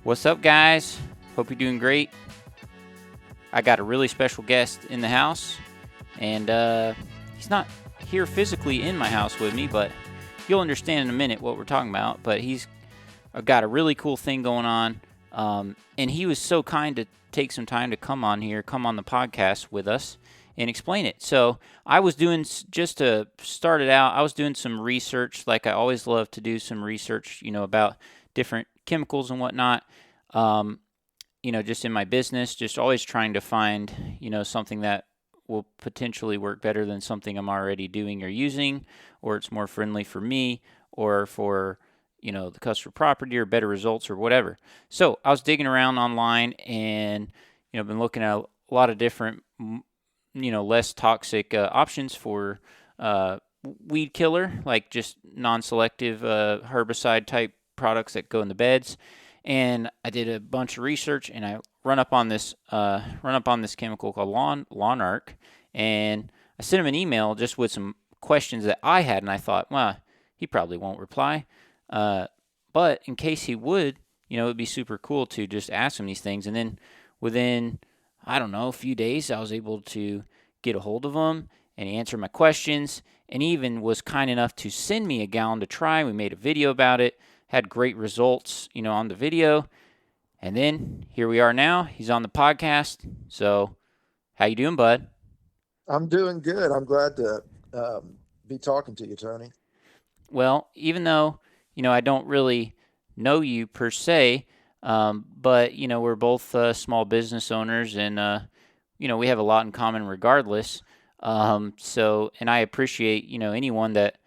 What's up, guys? Hope you're doing great. I got a really special guest in the house, and he's not here physically in my house with me, but you'll understand in a minute what we're talking about. But he's got a really cool thing going on, and he was so kind to take some time to come on the podcast with us and explain it. So I was doing, just to start it out, I was doing some research, like I always love to do some research, about different chemicals and whatnot, just in my business, just always trying to find, something that will potentially work better than something I'm already doing or using, or it's more friendly for me or for, the customer property, or better results or whatever. So I was digging around online and, been looking at a lot of different, less toxic options for weed killer, like just non-selective herbicide type products that go in the beds. And I did a bunch of research, and I run up on this chemical called monarch, and I sent him an email just with some questions that I had, and I thought, well, he probably won't reply, but in case he would, it'd be super cool to just ask him these things. And then within, I don't know, a few days, I was able to get a hold of him, and he answered my questions, and he even was kind enough to send me a gallon to try. We made a video about it, had great results, on the video. And then here we are now. He's on the podcast. So how you doing, bud? I'm doing good. I'm glad to be talking to you, Tony. Well, even though, I don't really know you per se, but, we're both small business owners, and, we have a lot in common regardless. And I appreciate, anyone that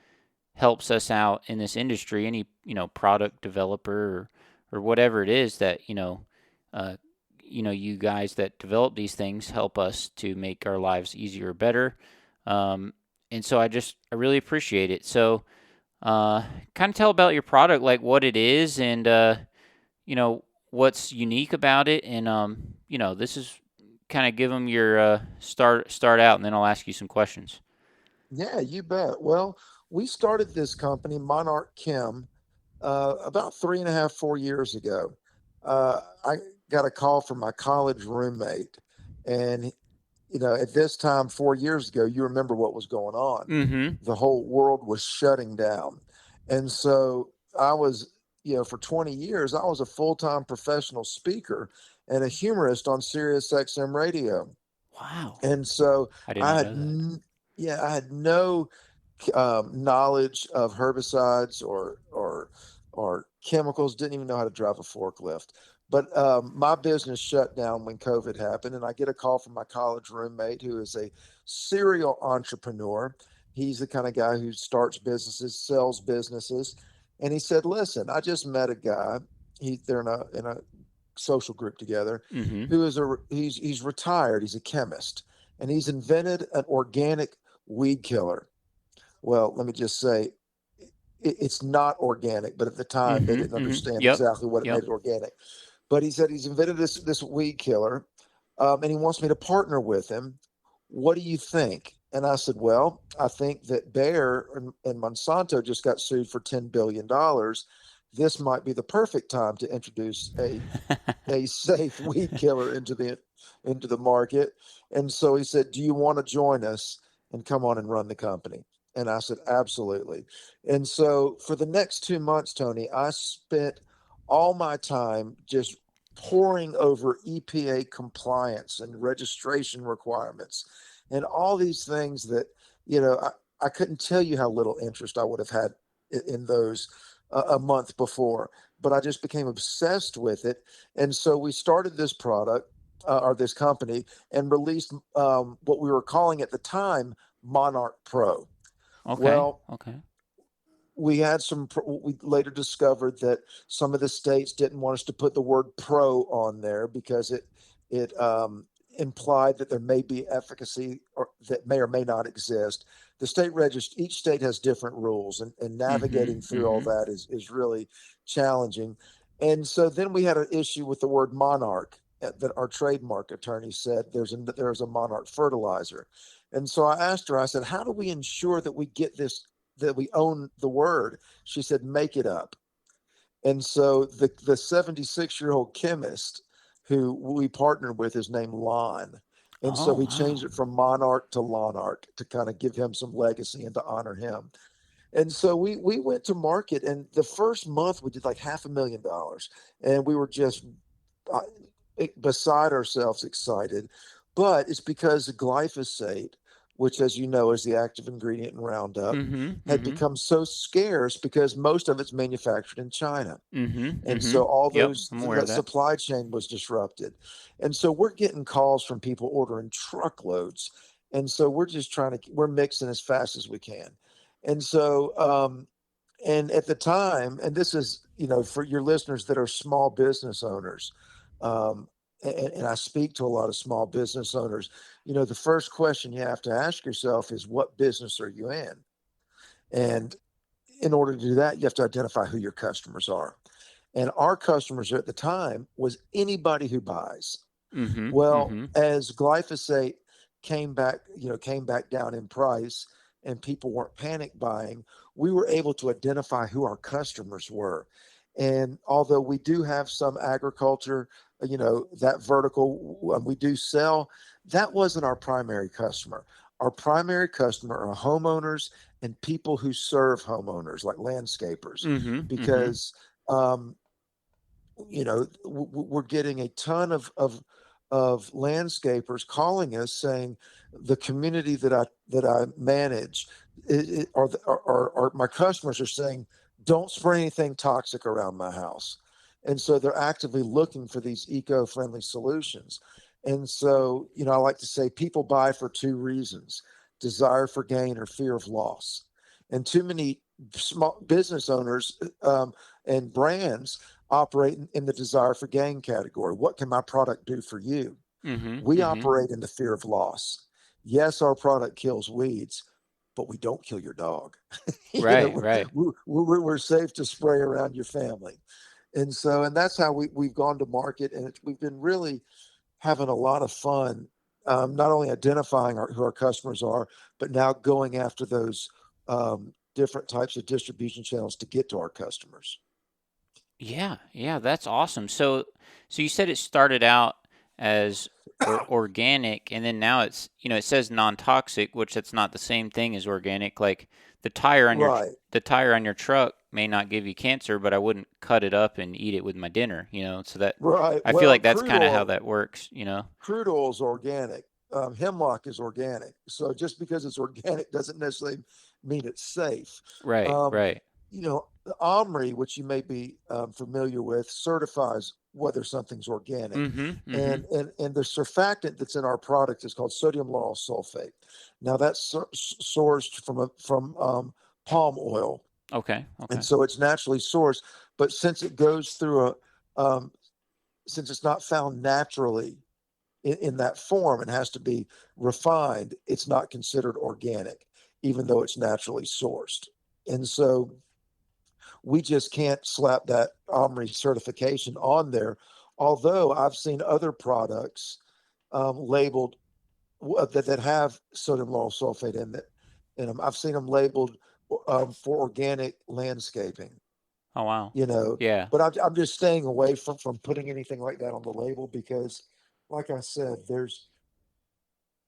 helps us out in this industry, any, product developer or whatever it is that, you guys that develop these things help us to make our lives easier or better. And so I really appreciate it. So, kind of tell about your product, like what it is, and, what's unique about it. And, this is kind of give them your start out, and then I'll ask you some questions. Yeah, you bet. Well, we started this company, Monarch Chem, about 3.5, 4 years ago. I got a call from my college roommate, and at this time 4 years ago, you remember what was going on. Mm-hmm. The whole world was shutting down, and so I was, for 20 years, I was a full-time professional speaker and a humorist on Sirius XM radio. Wow. And so I did I not had, know that. yeah, I had no knowledge of herbicides or chemicals. Didn't even know how to drive a forklift. But my business shut down when COVID happened, and I get a call from my college roommate, who is a serial entrepreneur. He's the kind of guy who starts businesses, sells businesses, and he said, "Listen, I just met a guy. They're in a social group together, Mm-hmm. who is he's retired. He's a chemist, and he's invented an organic weed killer." Well, let me just say, it's not organic, but at the time they Mm-hmm. didn't Mm-hmm. understand Yep. exactly what it Yep. made it organic. But he said he's invented this weed killer, and he wants me to partner with him. What do you think? And I said, well, I think that Bayer and Monsanto just got sued for $10 billion. This might be the perfect time to introduce a safe weed killer into the market. And so he said, "Do you want to join us and come on and run the company?" And I said, "Absolutely." And so for the next 2 months, Tony, I spent all my time just poring over EPA compliance and registration requirements and all these things that, I couldn't tell you how little interest I would have had in those a month before, but I just became obsessed with it. And so we started this product, or this company, and released what we were calling at the time Monarch Pro. Okay. Well, Okay. we had we later discovered that some of the states didn't want us to put the word pro on there because it implied that there may be efficacy or that may or may not exist. The state register Each state has different rules, and Mm-hmm. navigating through all Mm-hmm. that is really challenging. And so then we had an issue with the word monarch, that our trademark attorney said there's a monarch fertilizer. And so I asked her, I said, "How do we ensure that we get this, that we own the word?" She said, "Make it up." And so the 76-year-old chemist who we partnered with is named Lon. And so Oh, we wow. changed it from Monarch to Lonarch to kind of give him some legacy and to honor him. And so we went to market, and the first month we did like $500,000, and we were just uh, beside ourselves excited. But it's because glyphosate, which, as you know, is the active ingredient in Roundup, Mhm. had Mhm. become so scarce because most of it's manufactured in China. Mhm. And so Mhm. all Yep, those I'm aware of that that. supply chain was disrupted. And so we're getting calls from people ordering truckloads. And so we're mixing as fast as we can. And so and at the time, and this is, for your listeners that are small business owners, um, and I speak to a lot of small business owners, the first question you have to ask yourself is, what business are you in? And in order to do that, you have to identify who your customers are. And our customers at the time was anybody who buys. Mhm. Well, Mhm. as glyphosate came back down in price and people weren't panic buying, we were able to identify who our customers were. And although we do have some agriculture, that vertical we do sell, that wasn't our primary customer. Our primary customer are homeowners and people who serve homeowners, like landscapers, Mhm. Mhm. because um, we're getting a ton of landscapers calling us saying the community that I manage, or my customers are saying, don't spray anything toxic around my house. And so they're actively looking for these eco-friendly solutions. And so, I like to say people buy for two reasons: desire for gain or fear of loss. And too many small business owners and brands operate in the desire for gain category. What can my product do for you? Mhm. We Mhm. operate in the fear of loss. Yes, our product kills weeds, but we don't kill your dog. Right, right. We're safe to spray around your family. And that's how we've gone to market. And we've been really having a lot of fun, not only identifying who our customers are, but now going after those different types of distribution channels to get to our customers. Yeah, yeah, that's awesome. So you said it started out as organic, and then now it's, it says non-toxic, which that's not the same thing as organic. Like Right. the tire on your truck may not give you cancer, but I wouldn't cut it up and eat it with my dinner. So that Right. I feel Well, like that's kind of how that works. crude oil is organic. Hemlock is organic. So just because it's organic doesn't necessarily mean it's safe. Right, Um, right. the OMRI, which you may be familiar with, certifies whether something's organic. Mhm, And, mhm. and and the surfactant that's in our product is called sodium lauryl sulfate. Now that's sourced from palm oil, Okay, and okay. so it's naturally sourced. But um, since it's not found naturally in that form and has to be refined, it's not considered organic, even though it's naturally sourced. And so we just can't slap that OMRI certification on there. Although I've seen other products labeled that have sodium lauryl sulfate in them. I've seen them labeled for organic landscaping. Oh, wow. You know, Yeah. but I'm just staying away from putting anything like that on the label because, like I said,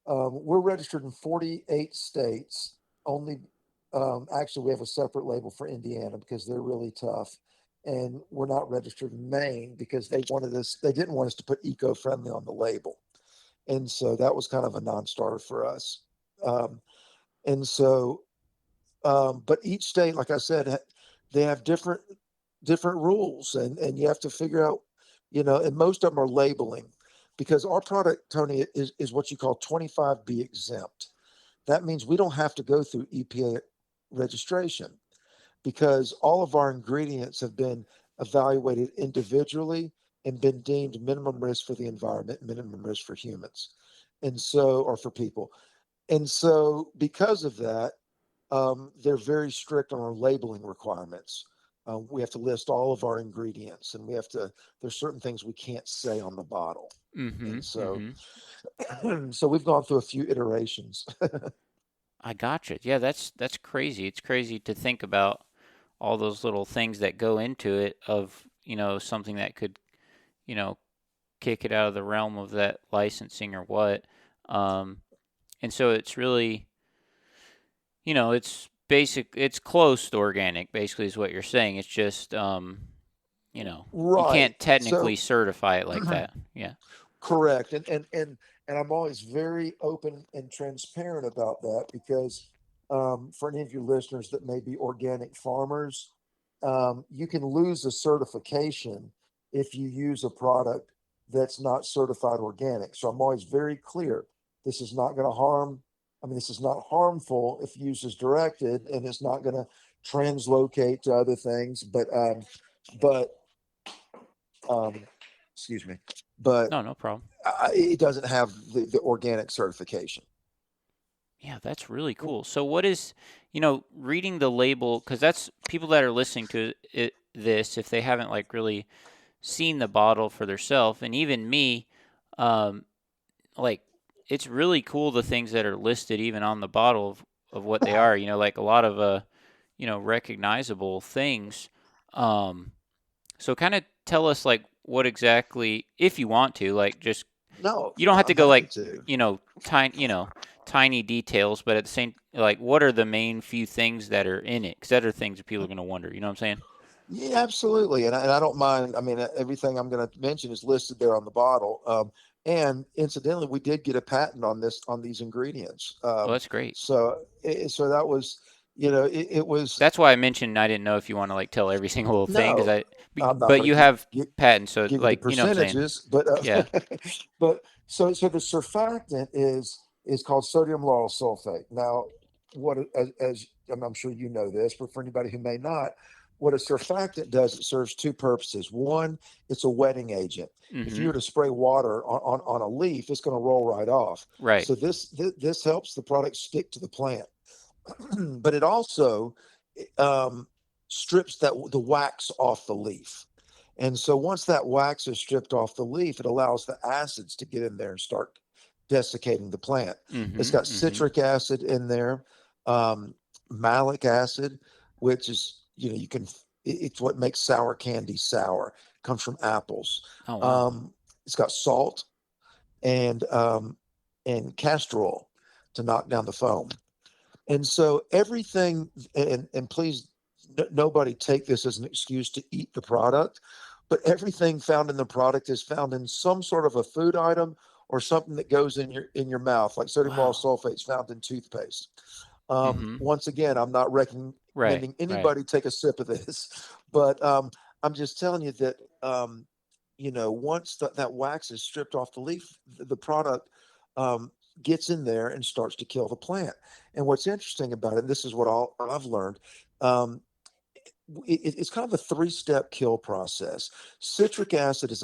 we're registered in 48 states. Only, actually, we have a separate label for Indiana because they're really tough, and we're not registered in Maine because they didn't want us to put eco-friendly on the label, and so that was kind of a non-starter for us. Um, and so, but each state, like I said, they have different rules, and you have to figure out, and most of them are labeling, because our product, Tony, is what you call 25B exempt. That means we don't have to go through EPA registration because all of our ingredients have been evaluated individually and been deemed minimum risk for the environment, minimum risk for humans, and so, or for people. And so, because of that, they're very strict on our labeling requirements. We have to list all of our ingredients, and there's certain things we can't say on the bottle. And Mhm, so, mhm. so we've gone through a few iterations. I gotcha. Yeah, that's crazy. It's crazy to think about all those little things that go into it of, something that could, you know, kick it out of the realm of that licensing or what. Um, and so it's really, it's close to organic, basically, is what you're saying. It's just, you Right. can't technically So certify it like that. Yeah. correct. And I'm always very open and transparent about that because for any of your listeners that may be organic farmers, you can lose a certification if you use a product that's not certified organic. So I'm always very clear. This is not going to harm. I mean, this is not harmful if used as directed, and it's not going to translocate to other things. But um, excuse me. But No, no problem. it doesn't have the organic certification. Yeah, that's really cool. So what is, reading the label, because that's people that are listening to this, if they haven't like really seen the bottle for themselves, and even me, um, like it's really cool the things that are listed even on the bottle of what they are. Like a lot of recognizable things. Um, so kind of tell us like what exactly, if you want to, like just No, you don't have to I'm go happy like to. tiny details, but at the same like what are the main few things that are in it? Because that are things that people are going to wonder. You know what I'm saying? Yeah, absolutely. And I don't mind. I mean, everything I'm going to mention is listed there on the bottle. And incidentally, we did get a patent on these ingredients. Oh, that's great. So that was, it was That's why I mentioned I didn't know if you want to like tell every single little thing because no, I'm not but going you to have patents, so give you the like you know what I'm saying? percentages, but Yeah. but so the surfactant is called sodium lauryl sulfate. Now, what as I'm sure you know this, but for anybody who may not, what a surfactant does, it serves two purposes. One, it's a wetting agent. If you Mm-hmm. were to spray water on a leaf, it's going to roll right off. Right. So this helps the product stick to the plant, but it also um, strips the wax off the leaf. And so once that wax is stripped off the leaf, it allows the acids to get in there and start desiccating the plant. It's Mm-hmm. got Mm-hmm. citric acid in there, um, malic acid, which is, you can, it's what makes sour candy sour. It comes from apples. Oh wow. Um, it's got salt and castor oil to knock down the foam. And so everything, and please, nobody take this as an excuse to eat the product, but everything found in the product is found in some sort of a food item or something that goes in your mouth, like sodium lauryl Wow. sulfate is found in toothpaste. Mm-hmm. Once again, I'm not Right. recommending Right. anybody take a sip of this, but I'm just telling you that once that wax is stripped off the leaf, the product um, gets in there and starts to kill the plant. And what's interesting about it, and this is what I've learned, um, it's kind of a three-step kill process. Citric acid is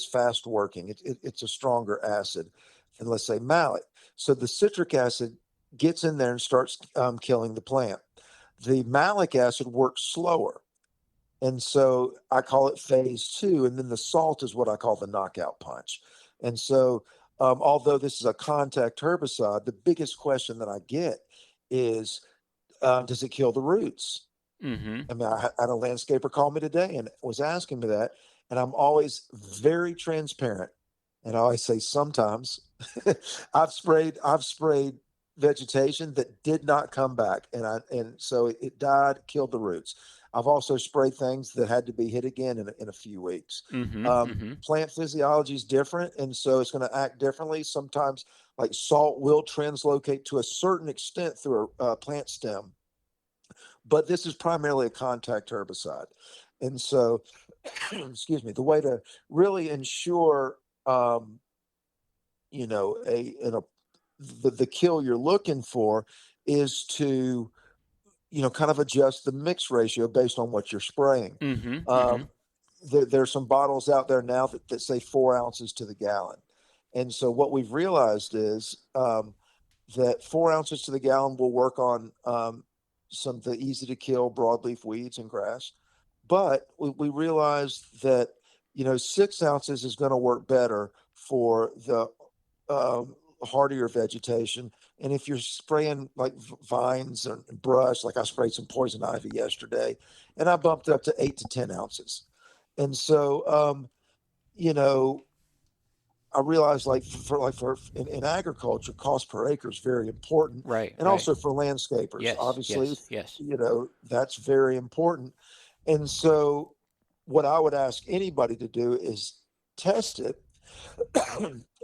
fast working. It's a stronger acid than, let's say, malic. So the citric acid gets in there and starts killing the plant. The malic acid works slower, and so I call it phase two. And then the salt is what I call the knockout punch. And so, although this is a contact herbicide, the biggest question that I get is, does it kill the roots? Mm-hmm. I mean, I had a landscaper call me today and was asking me that. And I'm always very transparent. And I always say sometimes I've sprayed vegetation that did not come back. And so it died, killed the roots. I've also sprayed things that had to be hit again in a few weeks. Mm-hmm. Mm-hmm. Plant physiology is different, and so it's going to act differently. Sometimes, like salt will translocate to a certain extent through a plant stem, but this is primarily a contact herbicide. And so, excuse me, the way to really ensure, a the kill you're looking for is to, kind of adjust the mix ratio based on what you're spraying. Mm-hmm. Mm-hmm. Um, there's some bottles out there now that say 4 ounces to the gallon. And so what we've realized is that 4 ounces to the gallon will work on some of the easy to kill broadleaf weeds and grass. But we realized that 6 ounces is going to work better for the hardier vegetation And if you're spraying like vines and brush, like I sprayed some poison ivy yesterday, and I bumped it up to 8 to 10 ounces. And so, you know, I realized like for in agriculture, cost per acre is very important, Right, and right. also for landscapers, Yes, obviously, yes, yes. that's very important. And so, what I would ask anybody to do is test it,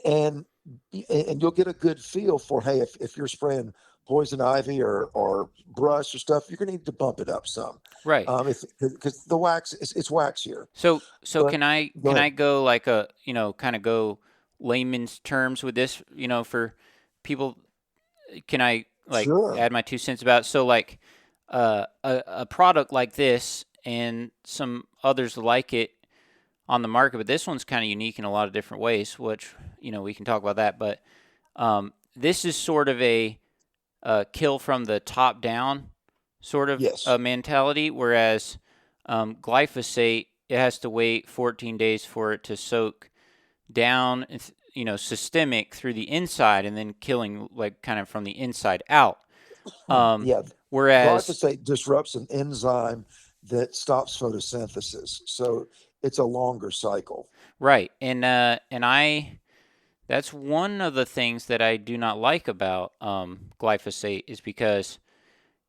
and you'll get a good feel for, hey, if you're spraying poison ivy or brush or stuff, you're going to need to bump it up some, Right. if because the wax it's waxier. So But go can I ahead. go like a, kind of go layman's terms with this, for people? Can I like Sure. add my 2 cents about it? So like a product like this and some others like it on the market, but this one's kind of unique in a lot of different ways, which, we can talk about that. But this is sort of a kill from the top down sort of Yes. mentality, whereas glyphosate, it has to wait 14 days for it to soak down, systemic through the inside, and then killing like kind of from the inside out. Um, Yeah. Whereas, Glyphosate disrupts an enzyme that stops photosynthesis. So it's a longer cycle. right, and that's one of the things that I do not like about glyphosate, is because,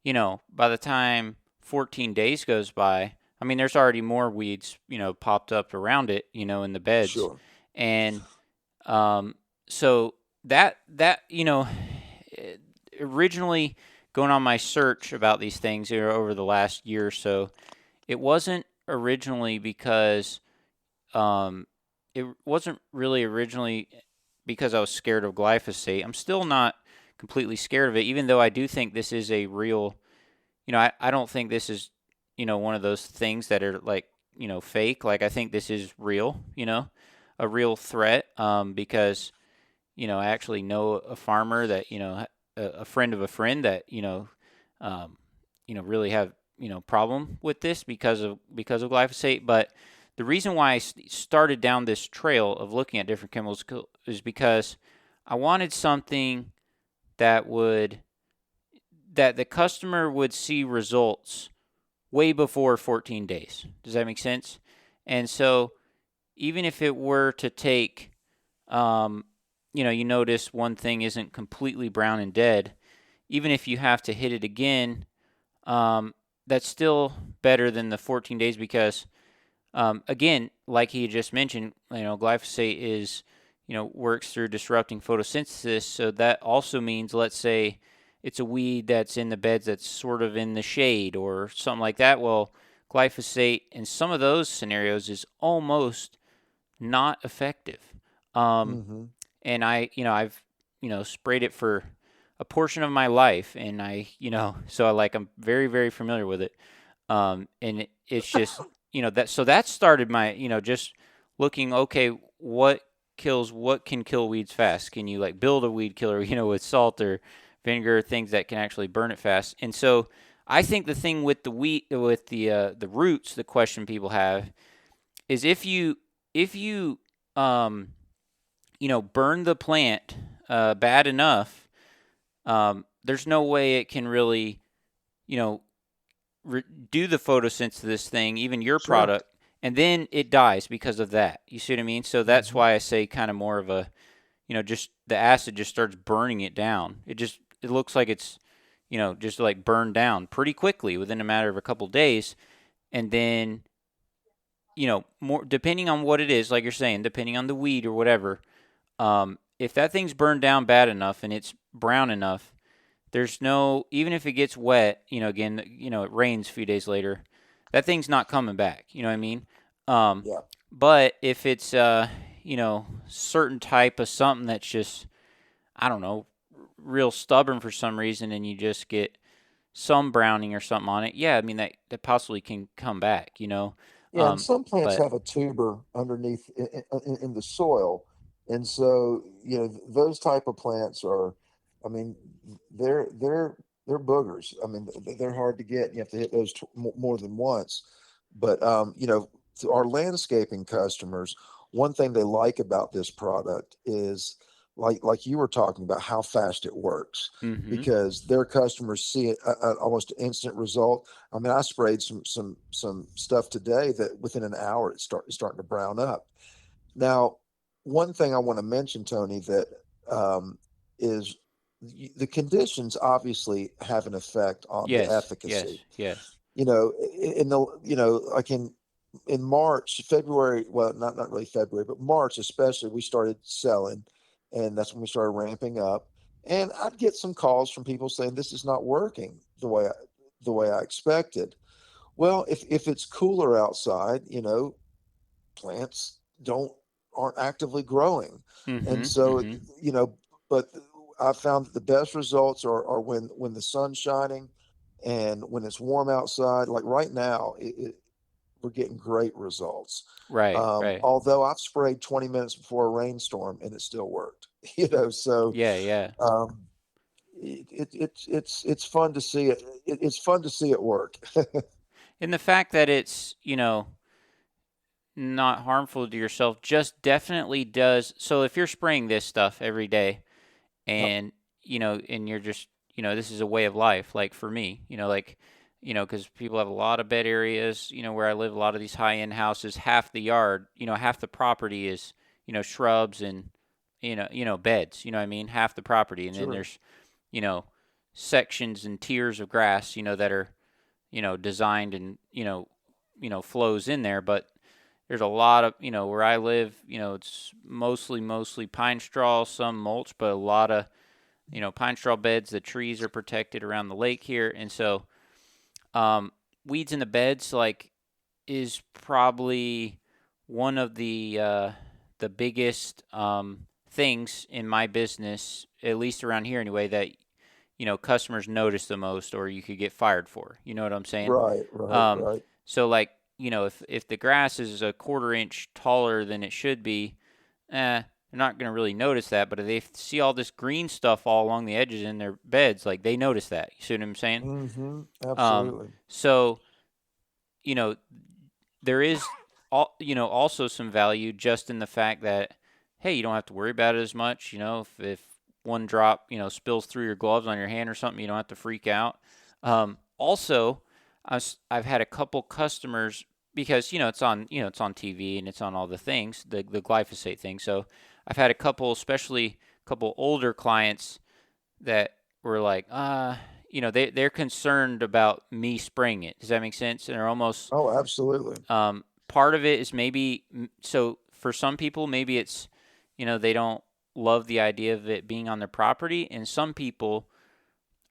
by the time 14 days goes by, I mean, there's already more weeds, popped up around it, in the beds. Sure. And um, so that originally, going on my search about these things, over the last year or so, it wasn't originally because um, it wasn't really originally because I was scared of glyphosate. I'm still not completely scared of it, even though I do think this is a real, I don't think this is, one of those things that are like, fake. Like, I think this is real, a real threat, because, I actually know a farmer that, a friend of a friend that, um, really have, problem with this because of glyphosate. But the reason why I started down this trail of looking at different chemicals is because I wanted something that would that the customer would see results way before 14 days. Does that make sense? And so, even if it were to take, um, you notice one thing isn't completely brown and dead, even if you have to hit it again, um, that's still better than the 14 days because, again, like he just mentioned, glyphosate is, works through disrupting photosynthesis. So that also means, let's say, it's a weed that's in the beds that's sort of in the shade or something like that. Well, glyphosate in some of those scenarios is almost not effective. Um, Hmm. and I've, sprayed it for a portion of my life, and so I'm very, very familiar with it. And it's just, that started my, just looking, okay, what can kill weeds fast? Can you like build a weed killer, with salt or vinegar, things that can actually burn it fast? And so I think the thing with the wheat, with the roots, the question people have is, if you um, burn the plant bad enough, there's no way it can really, you know, do the photosynthesis thing, even your Sure. product, and then it dies because of that. You see what I mean? So that's Hmm. why I say kind of more of a, just the acid just starts burning it down. It looks like it's, just like burned down pretty quickly within a matter of a couple days, and then, more depending on what it is, like you're saying, depending on the weed or whatever. If that thing's burned down bad enough and it's brown enough, there's no, even if it gets wet, again, it rains a few days later, that thing's not coming back. You know what I mean? Um, Yeah. but if it's, certain type of something that's just, I don't know, real stubborn for some reason, and you just get some browning or something on it, yeah, I mean, that possibly can come back. Yeah, and some plants But have a tuber underneath in the soil, and so those type of plants are, I mean, they're boogers. I mean, they're hard to get. You have to hit those more than once. But to our landscaping customers, one thing they like about this product is like you were talking about, how fast it works, Mm-hmm. because their customers see it almost instant result. I mean, I sprayed some stuff today that within an hour it's starting to brown up. Now, one thing I want to mention, Tony, that is the conditions obviously have an effect on the Yes, yes, efficacy. yes. In the like in March, February, well, not really February, but March especially, we started selling, and that's when we started ramping up. And I'd get some calls from people saying this is not working the way I expected. Well, if it's cooler outside, plants don't aren't actively growing, and Mm-hmm. so Mm-hmm. but I found that the best results are when the sun's shining and when it's warm outside. Like right now, we're getting great results. Right, right. Although I've sprayed 20 minutes before a rainstorm and it still worked. So Yeah, yeah. um, it's fun to see it. It's fun to see it work. And the fact that it's, not harmful to yourself just definitely does. So if you're spraying this stuff every day Yep. and, and you're just, this is a way of life, like for me, because people have a lot of bed areas, where I live, a lot of these high end houses, half the yard, half the property is, shrubs and, beds, what I mean? Half the property. And then Sure. there's, you know, sections and tiers of grass, that are, designed and, flows in there. But there's a lot of, where I live, it's mostly pine straw, some mulch, but a lot of, pine straw beds. The trees are protected around the lake here. And so, um, weeds in the beds, like, is probably one of the biggest, things in my business, at least around here anyway, that, customers notice the most or you could get fired for. You know what I'm saying? Right, right, Um, right. so like, if the grass is a quarter inch taller than it should be, they're not going to really notice that. But if they see all this green stuff all along the edges in their beds, like they notice that. You see what I'm saying? Mm-hmm. Um, Absolutely. so you know, there is also some value just in the fact that, hey, you don't have to worry about it as much. If one drop spills through your gloves on your hand or something, you don't have to freak out. Also, I've had a couple customers, because it's on TV and it's on all the things, the glyphosate thing. So I've had a couple, especially a couple older clients, that were like, they're concerned about me spraying it. Does that make sense? And they're almost, Oh, absolutely. part of it is maybe, so for some people, maybe it's, they don't love the idea of it being on their property. And some people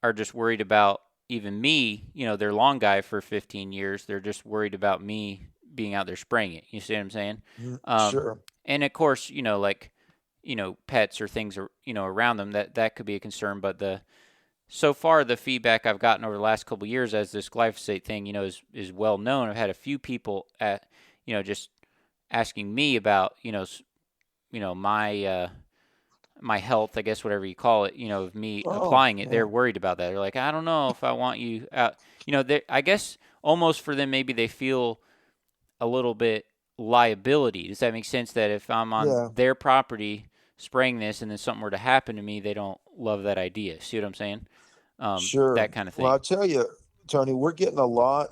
are just worried about even me, their lawn guy for 15 years. They're just worried about me being out there spraying it. You see what I'm saying? Um, Sure. and of course, like, pets or things, around them, that could be a concern. But so far, the feedback I've gotten over the last couple of years, as this glyphosate thing, is well known. I've had a few people just asking me about, my health, I guess, whatever you call it, of me Oh, applying it. They're yeah. worried about that. They're like, I don't know if I want you out. I guess almost for them, maybe they feel a little bit liability. Does that make sense? That if I'm on Yeah. their property spraying this and then something were to happen to me, they don't love that idea. See what I'm saying? Sure. That kind of Well, thing. I'll tell you, Tony, we're getting a lot.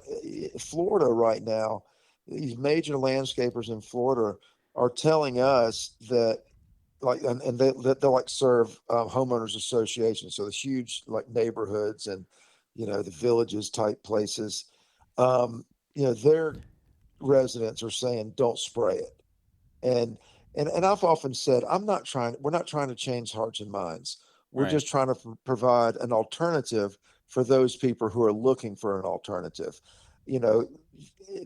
Florida right now, these major landscapers in Florida are telling us that, like, and they like serve homeowners associations, so the huge like neighborhoods and the villages type places. Um, their residents are saying don't spray it, and and I've often said we're not trying to change hearts and minds. We're Right. just trying to provide an alternative for those people who are looking for an alternative. You know,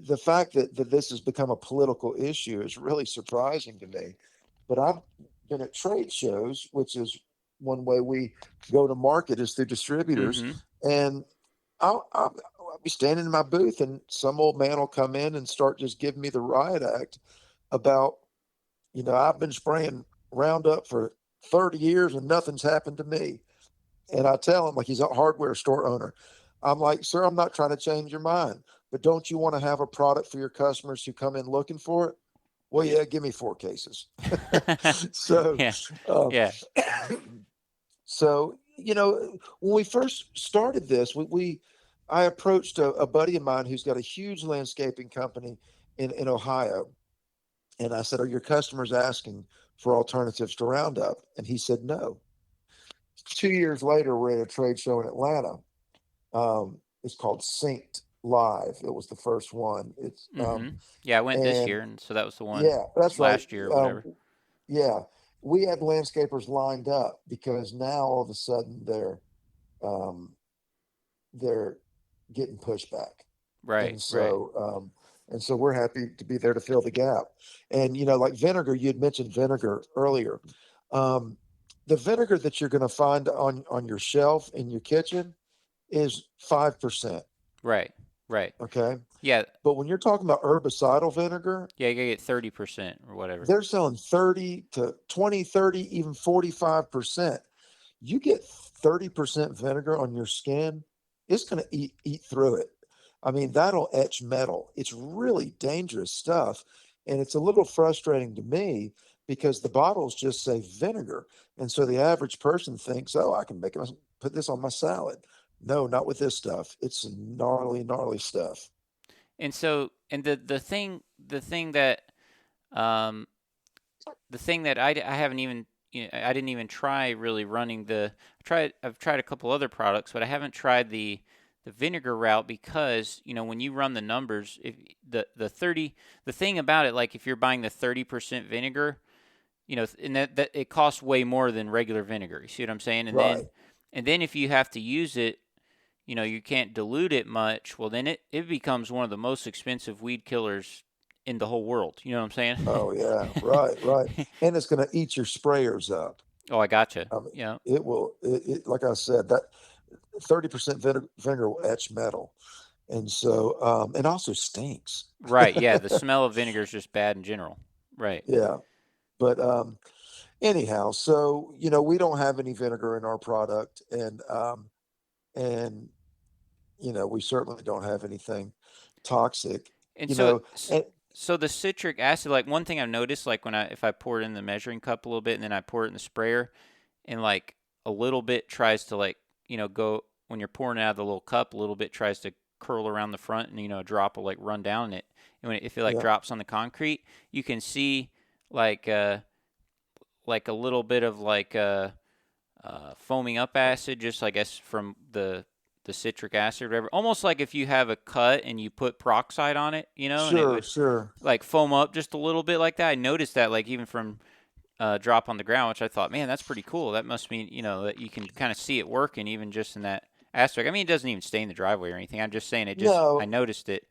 the fact that this has become a political issue is really surprising to me. But I've been at trade shows, which is one way we go to market is through distributors, Mm-hmm. and I'll be standing in my booth, and some old man will come in and start just giving me the riot act about, I've been spraying Roundup for 30 years and nothing's happened to me. And I tell him, like, he's a hardware store owner. I'm like, sir, I'm not trying to change your mind, but don't you want to have a product for your customers who come in looking for it? Well, yeah, give me 4 cases. So, Yeah, um, yeah. so when we first started this, I approached a buddy of mine who's got a huge landscaping company in Ohio, and I said, "Are your customers asking for alternatives to Roundup?" And he said, "No." 2 years later, we're at a trade show in Atlanta. It's called Synced Live. It was the first one. It's Mm-hmm. Yeah, I went this and year, and so that was the one yeah, that's right. last year or Um, whatever. yeah, we had landscapers lined up because now all of a sudden um, they're getting pushback, Right, and right. so we're happy to be there to fill the gap. And like vinegar, you had mentioned vinegar earlier. Um, the vinegar that you're going to find on your shelf in your kitchen is 5%. Right, right. Okay. Yeah, But when you're talking about herbicidal vinegar, yeah. You gotta get 30% or whatever. they're selling 30 to 20, 30, even 45%. You get 30% vinegar on your skin, it's going to eat through it. I mean, that'll etch metal. It's really dangerous stuff. And it's a little frustrating to me because the bottles just say vinegar. And so the average person thinks, oh, I can put this on my salad. No, not with this stuff. It's gnarly, gnarly stuff. And so, and the thing that um the thing that I haven't even, I didn't even try really running I've tried a couple other products, but I haven't tried the vinegar route because when you run the numbers, if the thing about it, like if you're buying the 30% vinegar, and that it costs way more than regular vinegar. You see what I'm saying? Right. And then if you have to use it, you can't dilute it much. Well, then it becomes one of the most expensive weed killers in the whole world. You know what I'm Oh, yeah. Right, right. saying? And it's going to eat your sprayers up. Oh, I gotcha. I mean, Yeah. it will, like I said, that 30% vinegar will etch metal. And so, and also stinks. Right. Yeah. The smell of vinegar is just bad in general. Right. Yeah. But anyhow, so, we don't have any vinegar in our product. And, we certainly don't have anything toxic, And you know, and so the citric acid, like one thing I've noticed, like if I pour it in the measuring cup a little bit and then I pour it in the sprayer, and like a little bit tries to like go when you're pouring it out of the little cup, a little bit tries to curl around the front, and a drop will like run down it. And if it like yeah, drops on the concrete, you can see like uh like a little bit of foaming up acid, just I guess from the citric acid or whatever. Almost like if you have a cut and you put peroxide on it, and it sure, would sure. like foam up just a little bit like that. I noticed that like even from drop on the ground, which I thought, man, that's pretty cool. That must mean that you can kind of see it working even just in that aspect. I mean, it doesn't even stain the driveway or anything. I'm just saying I No, noticed it.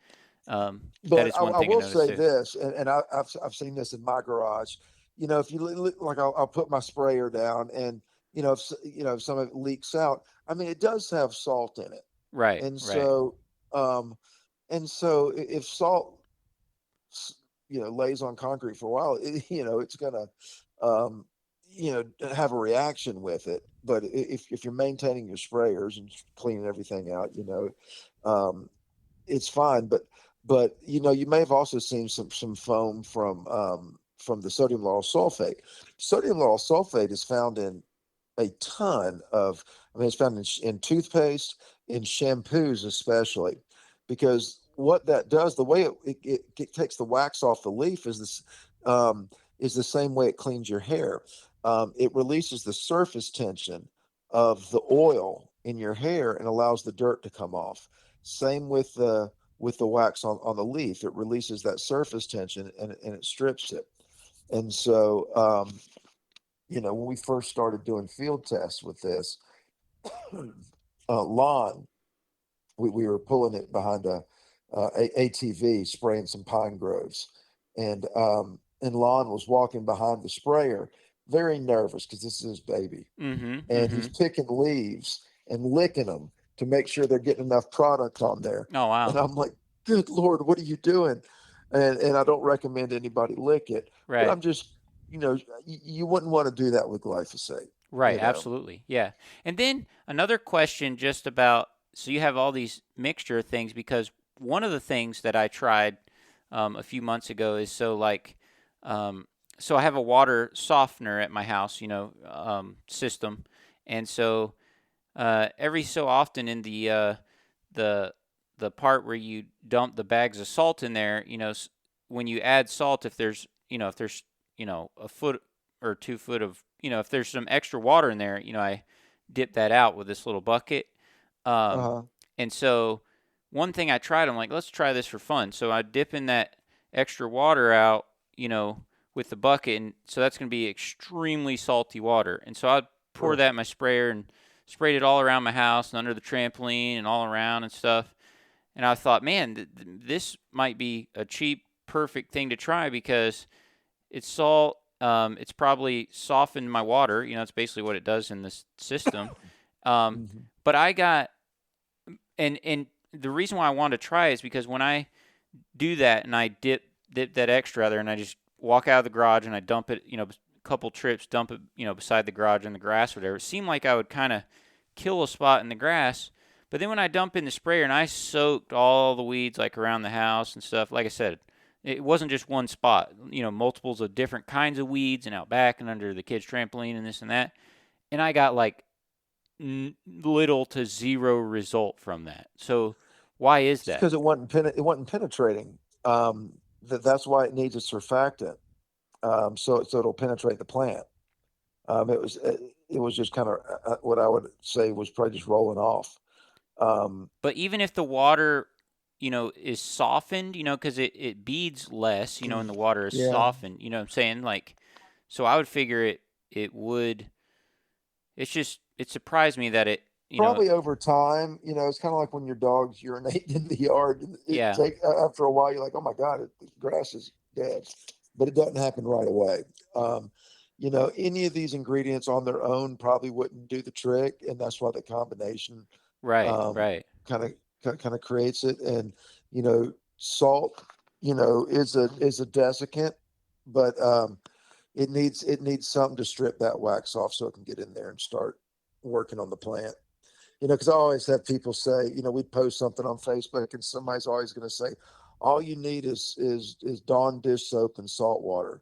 That but is I, one I thing I will noticed say too. this, and I've seen this in my garage. If you like, I'll put my sprayer down, and if some of it leaks out, I mean, it does have salt in it, Right, and right, so um, if salt lays on concrete for a while, it's gonna um, have a reaction with it. But if you're maintaining your sprayers and cleaning everything out, um, it's fine. But you may have also seen some foam from the sodium lauryl sulfate. Sodium lauryl sulfate is found in a ton of. I mean, it's found in toothpaste, in shampoos especially, because what that does, the way it takes the wax off the leaf um, is the same way it cleans your hair. It releases the surface tension of the oil in your hair and allows the dirt to come off. Same with the wax on the leaf. It releases that surface tension and it strips it. And so, when we first started doing field tests with this lawn, we were pulling it behind ATV, spraying some pine groves, and Lon was walking behind the sprayer, very nervous because this is his baby, mm-hmm, and mm-hmm. he's picking leaves and licking them to make sure they're getting enough product on there. Oh wow. And I'm like, good Lord, what are you doing? And I don't recommend anybody lick it, but Right. I'm just, you wouldn't want to do that with glyphosate, Right, you know. absolutely. Yeah. And then another question just about, so you have all these mixture of things, because one of the things that I tried a few months ago is, so like So I have a water softener at my house, system, and so every so often in the the part where you dump the bags of salt in there, when you add salt, if there's a foot or 2 foot of, if there's some extra water in there, I dip that out with this little bucket. Um, Uh-huh. and so one thing I tried, I'm like, let's try this for fun. So I dip in that extra water out, with the bucket, and so that's going to be extremely salty water. And so I pour Sure. that in my sprayer and sprayed it all around my house and under the trampoline and all around and stuff. And I thought, man, this might be a cheap, perfect thing to try because it's salt. It's probably softened my water. It's basically what it does in this system. Hmm. But I got, and the reason why I wanted to try is because when I do that and I dip that extra out there and I just walk out of the garage and I dump it, a couple trips, dump it, beside the garage in the grass or whatever, it seemed like I would kind of kill a spot in the grass. But then when I dump in the sprayer and I soaked all the weeds like around the house and stuff, like I said, it wasn't just one spot, multiples of different kinds of weeds and out back and under the kids' trampoline and this and that. And I got like little to zero result from that. So why is It's that? because it wasn't penetrating. That's why it needs a surfactant. So it'll penetrate the plant. It was just kind of what I would say was probably just rolling off. Um, But even if the water, is softened, because it beads less, and the water is yeah, softened, you know what I'm saying? Like, so I would figure it would, it surprised me that probably over time, it's kind of like when your dogs urinate in the yard. It yeah, take after a while, you're like, oh my God, the grass is dead, but it doesn't happen right away. Um, any of these ingredients on their own probably wouldn't do the trick, and that's why the combination right, um, right. kind of kind of creates it. And salt, is a desiccant, but it needs something to strip that wax off so it can get in there and start working on the plant. Because I always have people say, we'd post something on Facebook, and somebody's always going to say, all you need is Dawn dish soap and salt water.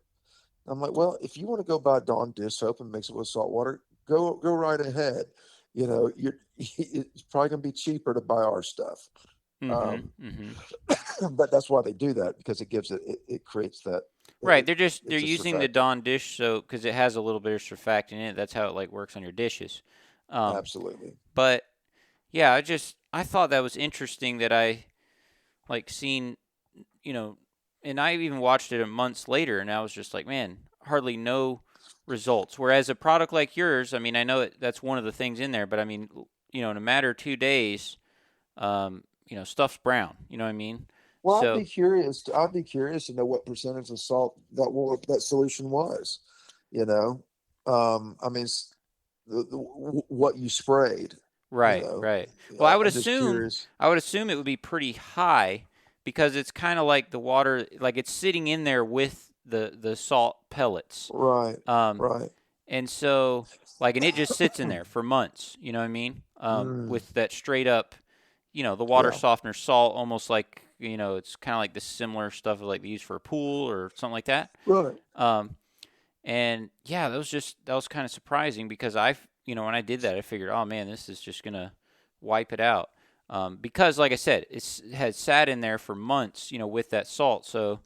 I'm like, well, if you want to go buy Dawn dish soap and mix it with salt water, go right ahead. You're it's probably going to be cheaper to buy our stuff. Mhm, Um, mhm. but that's why they do that, because it creates that. Right, It, they're it's a using the surfactant. Dawn dish soap because it has a little bit of surfactant in it. That's how it like works on your dishes. Um, Absolutely. but yeah, I thought that was interesting that I like seen, you know, and I even watched it months later, and I was just like, man, hardly no results. Whereas a product like yours, I mean, I know that's one of the things in there, but I mean, in a matter of 2 days, stuff's brown. You know what I mean? Well, So I'd be curious to know what percentage of salt that solution was. You know, I mean, what you sprayed. You right, know, right. Well, I would I'm just assume curious. I would assume it would be pretty high because it's kind of like the water, like it's sitting in there with the salt pellets. Right, Um, right. And so, like, and it just sits in there for months. You know what I mean? Mm, With that straight up, the water yeah, softener salt, almost like it's kind of like the similar stuff like they use for a pool or something like that. right. Um, and yeah, that was kind of surprising because when I did that, I figured, oh man, this is just gonna wipe it out. Because, like I said, it had sat in there for months, with that salt. So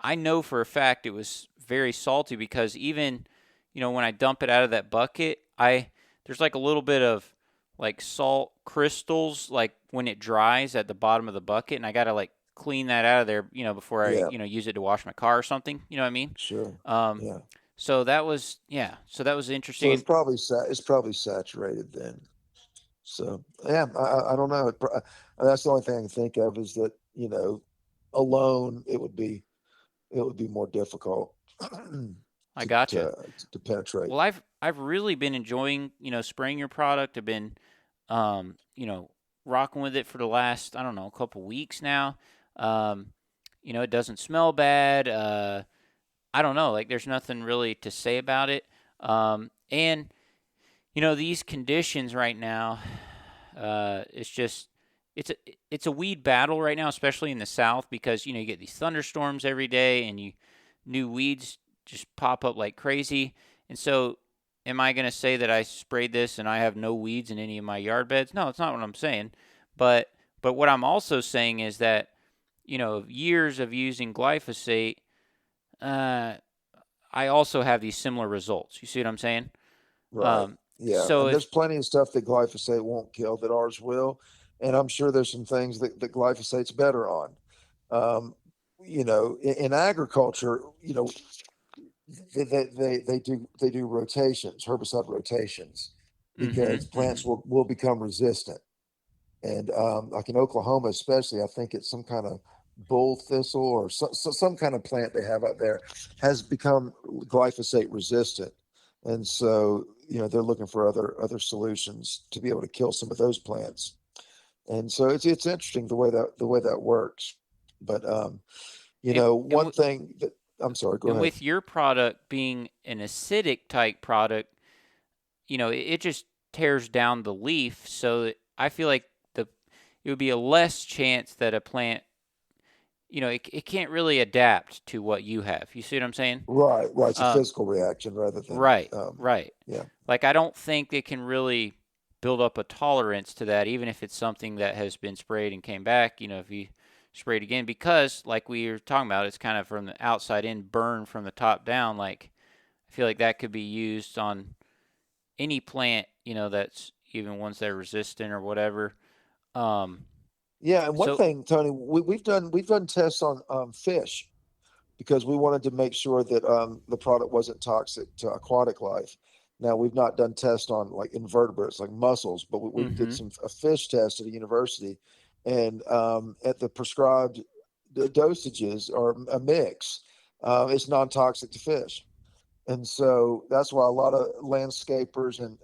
I know for a fact it was very salty because even, when I dump it out of that bucket, there's like a little bit of like salt crystals like when it dries at the bottom of the bucket, and I gotta like clean that out of there, before I, Yeah, use it to wash my car or something. You know what I mean? sure. Um, Yeah. so that was yeah. So that was interesting. So And it's probably saturated then. So yeah, I don't know. That's the only thing I can think of, is that alone it would be more difficult I gotcha. to to penetrate. Well, I've really been enjoying spraying your product. I've been rocking with it for the last I don't know a couple weeks now. Um, it doesn't smell bad. I don't know. Like there's nothing really to say about it. And these conditions right now, it's just it's a it's a weed battle right now, especially in the South because you get these thunderstorms every day, and you new weeds just pop up like crazy. And so, am I going to say that I sprayed this and I have no weeds in any of my yard beds? No, it's not what I'm saying. But what I'm also saying is that, years of using glyphosate, uh, I also have these similar results. You see what I'm saying? Right. Um, Yeah. so And there's if plenty of stuff that glyphosate won't kill that ours will. And I'm sure there's some things that glyphosate's better on. Um, in agriculture, they do rotations, herbicide rotations, mm-hmm, because plants mm-hmm, will become resistant. And like in Oklahoma, especially, I think it's some kind of bull thistle or some kind of plant they have out there has become glyphosate resistant. And so, they're looking for other solutions to be able to kill some of those plants. And so it's interesting the way that works. But and one thing that I'm sorry, go and ahead. with your product being an acidic type product, it just tears down the leaf. So I feel like it would be a less chance that a plant, it can't really adapt to what you have. You see what I'm saying? Right, right. It's a Um, physical reaction rather than right, right. yeah. Like I don't think it can really build up a tolerance to that, even if it's something that has been sprayed and came back. If you spray it again, because like we were talking about, it's kind of from the outside in, burn from the top down. Like I feel like that could be used on any plant, that's even ones that are resistant or whatever. Um, Yeah, and one so, thing, Tony, we've done tests on fish because we wanted to make sure that the product wasn't toxic to aquatic life. Now we've not done tests on like invertebrates like mussels, but we did mm-hmm. a fish test at a university, and at the prescribed dosages or a mix, it's non-toxic to fish. And so that's why a lot of landscapers and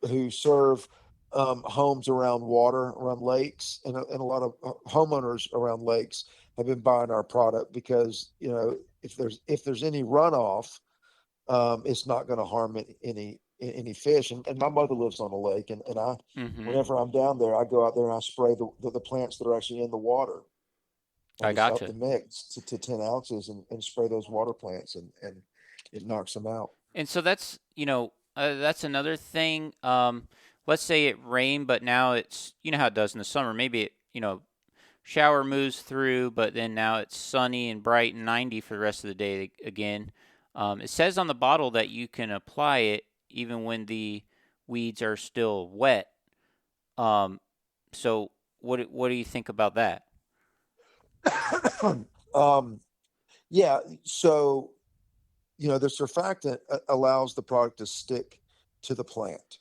who serve homes around water, around lakes, and a lot of homeowners around lakes have been buying our product because if there's any runoff, it's not going to harm any fish. And my mother lives on a lake, and I, Mm-hmm. whenever I'm down there, I go out there and I spray the plants that are actually in the water. I I just up gotcha. the mix to 10 ounces and spray those water plants, and it knocks them out. And so that's another thing. Let's say it rained, but now it's, how it does in the summer. Maybe it, shower moves through, but then now it's sunny and bright and 90 for the rest of the day again. It says on the bottle that you can apply it even when the weeds are still wet. Um, so what do you think about that? um, yeah, so the surfactant allows the product to stick to the plant.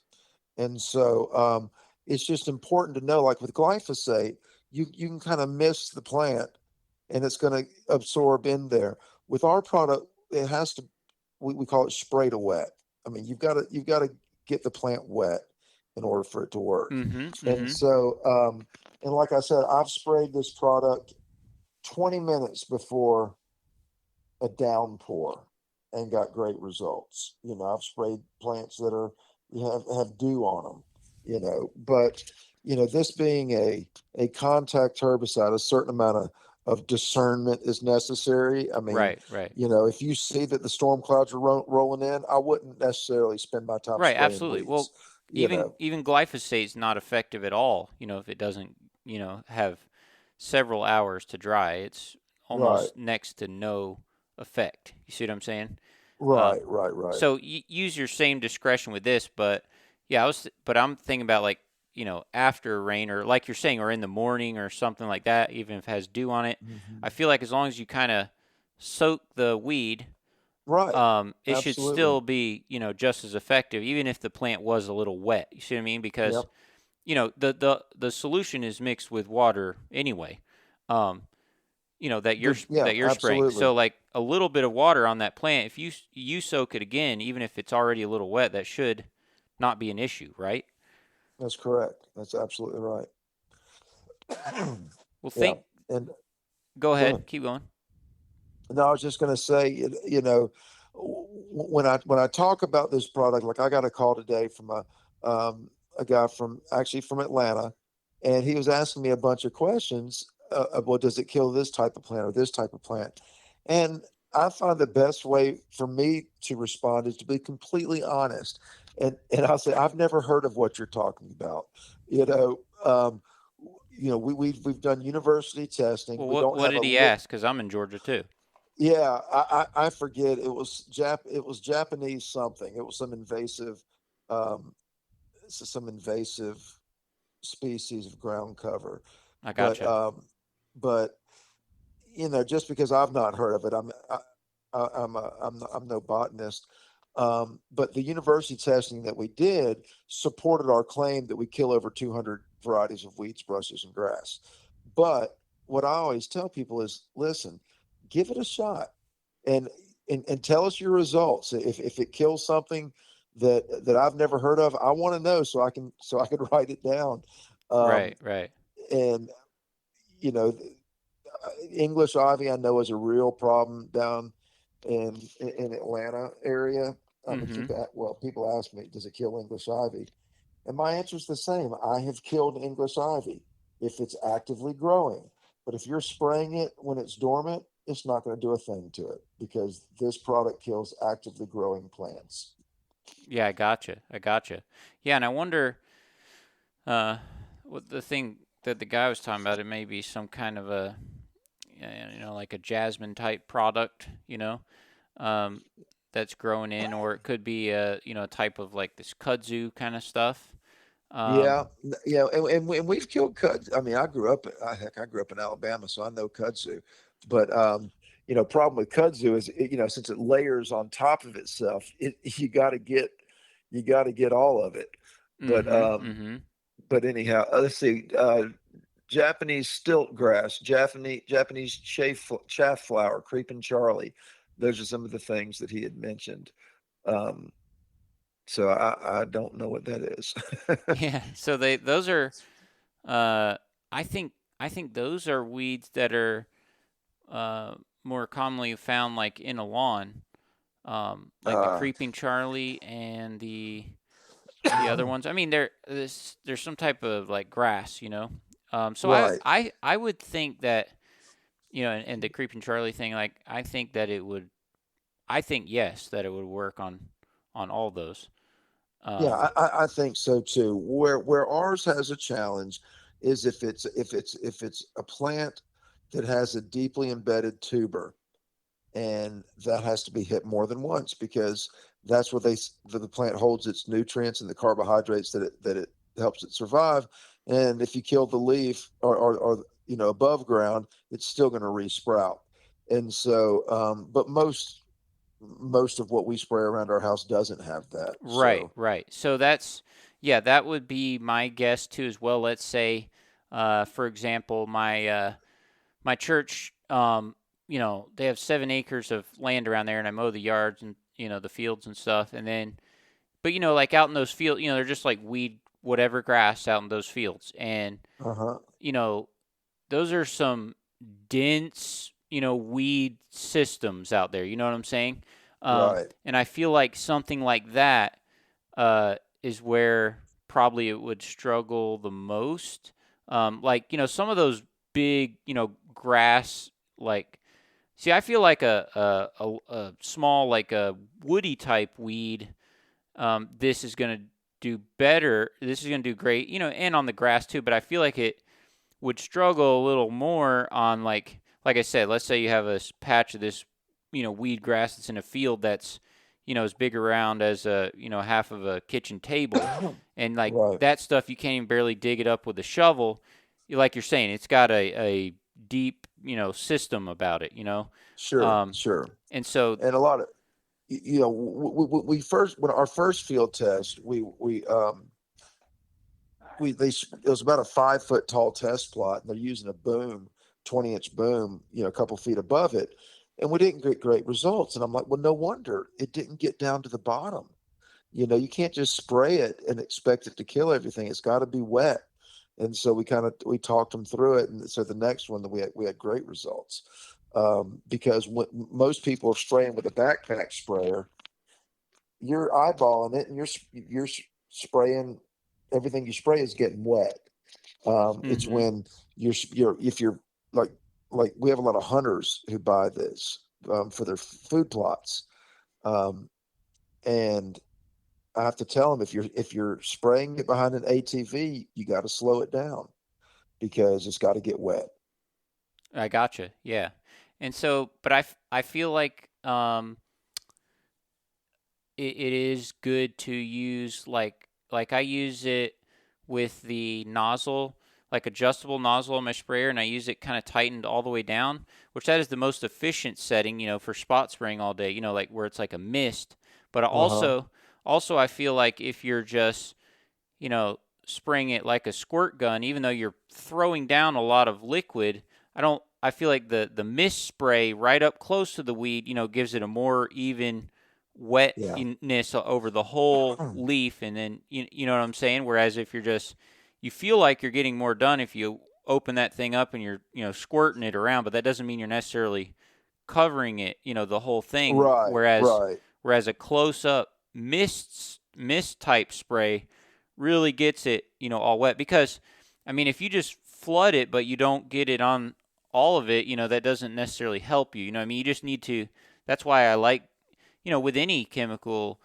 And so it's just important to know, like with glyphosate, you can kind of miss the plant and it's going to absorb in there. With our product, it has to, we call it spray to wet. I mean, you've got to get the plant wet in order for it to work. Mm-hmm. And Mm-hmm. so, and like I said, I've sprayed this product 20 minutes before a downpour and got great results. I've sprayed plants that have dew on them. But this being a contact herbicide, a certain amount of discernment is necessary. I mean, Right, right. if you see that the storm clouds are rolling in, I wouldn't necessarily spend my time Right, spraying absolutely. weeds. Well, You even know, even glyphosate is not effective at all, if it doesn't, have several hours to dry. It's right, almost next to no effect. You see what I'm saying? Um, right, right, right. so use your same discretion with this, but yeah, but I'm thinking about like, after rain or like you're saying, or in the morning or something like that, even if it has dew on it. I Mhm. feel like as long as you kind of soak the weed, Right, it should absolutely. still be, just as effective, even if the plant was a little wet. You see what I mean? Because Yep. the solution is mixed with water anyway. Um, that you're Yeah, spraying. absolutely. So like a little bit of water on that plant, if you soak it again, even if it's already a little wet, that should not be an issue, right? That's correct. That's absolutely right. Well, Yeah. think. And Go go ahead. ahead, keep going. No, I was just going to say, when I talk about this product, like I got a call today from a guy from Atlanta, and he was asking me a bunch of questions. Well, does it kill this type of plant or this type of plant? And I find the best way for me to respond is to be completely honest, and I'll say I've never heard of what you're talking about. You know, we've done university testing. Well, We what don't what have a did he lit. ask? Because I'm in Georgia too. Yeah, I forget. It was Japanese something. It was um, some invasive species of ground cover, I but gotcha. but just because I've not heard of it, I'm no botanist. But the university testing that we did supported our claim that we kill over 200 varieties of weeds, brushes, and grass. But what I always tell people is, listen, give it a shot, and and tell us your results. If it kills something that I've never heard of, I want to know so I can write it down. Um, Right, right. and you know, English ivy I know is a real problem down in Atlanta area. Mm-hmm. People ask me, does it kill English ivy? And my answer is the same. I have killed English ivy if it's actively growing. But if you're spraying it when it's dormant, it's not going to do a thing to it because this product kills actively growing plants. Yeah, I gotcha. I gotcha. Yeah, and I wonder, uh, what the thing that the guy was talking about. It may be some kind of a, like a jasmine type product, um, that's growing in, or it could be a type of like this kudzu kind of stuff. Yeah, Um, and we've killed kudzu. I mean, I grew up in Alabama, so I know kudzu. But problem with kudzu is, since it layers on top of itself, you got to get all of it. But mm-hmm, mm-hmm. anyhow, let's see. Japanese stilt grass, Japanese chaff flower, creeping Charlie. Those are some of the things that he had mentioned. Um, so I don't know what that is. Yeah. So those are, uh, I think those are weeds that are more commonly found like in a lawn, like the uh, creeping Charlie and the other ones. I mean, there's some type of like grass, So right. I would think that, and the creeping Charlie thing, like I think that it would. I think yes, that it would work on all those. Yeah, Um, I think so too. Where ours has a challenge is if it's a plant that has a deeply embedded tuber, and that has to be hit more than once because that's where the plant holds its nutrients and the carbohydrates that it helps it survive. And if you kill the leaf or above ground, it's still going to resprout. And so, but most of what we spray around our house doesn't have that. right, So, right. So yeah, that would be my guess too as well. Let's say, for example, my church, they have 7 acres of land around there, and I mow the yards and the fields and stuff, and then, but like out in those fields, they're just like weed, whatever grass out in those fields, and uh-huh. you know, those are some dense, weed systems out there. You know what I'm saying? Right. And I feel like something like that is where probably it would struggle the most. Like some of those big, grass like. See, I feel like a small like a woody type weed. This is gonna do better. This is gonna do great, and on the grass too. But I feel like it would struggle a little more on like I said, let's say you have a patch of this, weed grass that's in a field that's, as big around as a, half of a kitchen table, and like Right. that stuff you can't even barely dig it up with a shovel. Like you're saying, it's got a deep, system about it, Sure, um, sure. and so And a lot of we first when our first field test, it was about a 5 foot tall test plot, and they're using a boom, 20-inch boom, a couple feet above it, and we didn't get great results. And I'm like, well, no wonder it didn't get down to the bottom. You can't just spray it and expect it to kill everything. It's got to be wet. And so we talked them through it, and so the next one that we had great results, because most people are spraying with a backpack sprayer, you're eyeballing it, and you're spraying everything you spray is getting wet. It's hmm when you're if you're like we have a lot of hunters who buy this, for their food plots. Um, and I have to tell them, if you're spraying it behind an ATV, you got to slow it down because it's got to get wet. I gotcha. Yeah. And so, but I feel like it is good to use like I use it with the nozzle, like adjustable nozzle on my sprayer, and I use it kind of tightened all the way down, which that is the most efficient setting, for spot spraying all day, like where it's like a mist. But Uh-huh. also I feel like if you're just, you know, spraying it like a squirt gun, even though you're throwing down a lot of liquid, I feel like the mist spray right up close to the weed, gives it a more even Yeah. wetness over the whole leaf, and then you know what I'm saying. Whereas if you feel like you're getting more done if you open that thing up and you're squirting it around, but that doesn't mean you're necessarily covering it, the whole thing. Right, right. Whereas a close up mist type spray really gets it, all wet. Because I mean, if you just flood it but you don't get it on all of it, that doesn't necessarily help you. I mean, you just need to. That's why I like, with any chemical,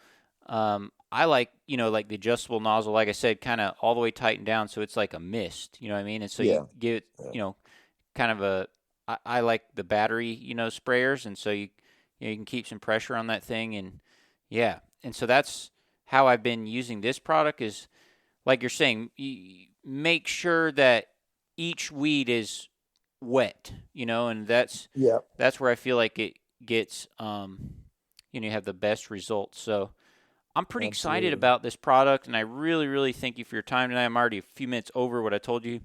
I like, like the adjustable nozzle, like I said, kind of all the way tightened down so it's like a mist. You know what I mean? And so you Yeah. give it, Yeah. kind of a. I like the battery, sprayers, and so you can keep some pressure on that thing, and yeah, and so that's how I've been using this product. Is like you're saying, make sure that each weed is wet, and Yeah. that's where I feel like it gets, you have the best results. So I'm pretty excited Absolutely. about this product, and I really, really thank you for your time tonight. I'm already a few minutes over what I told you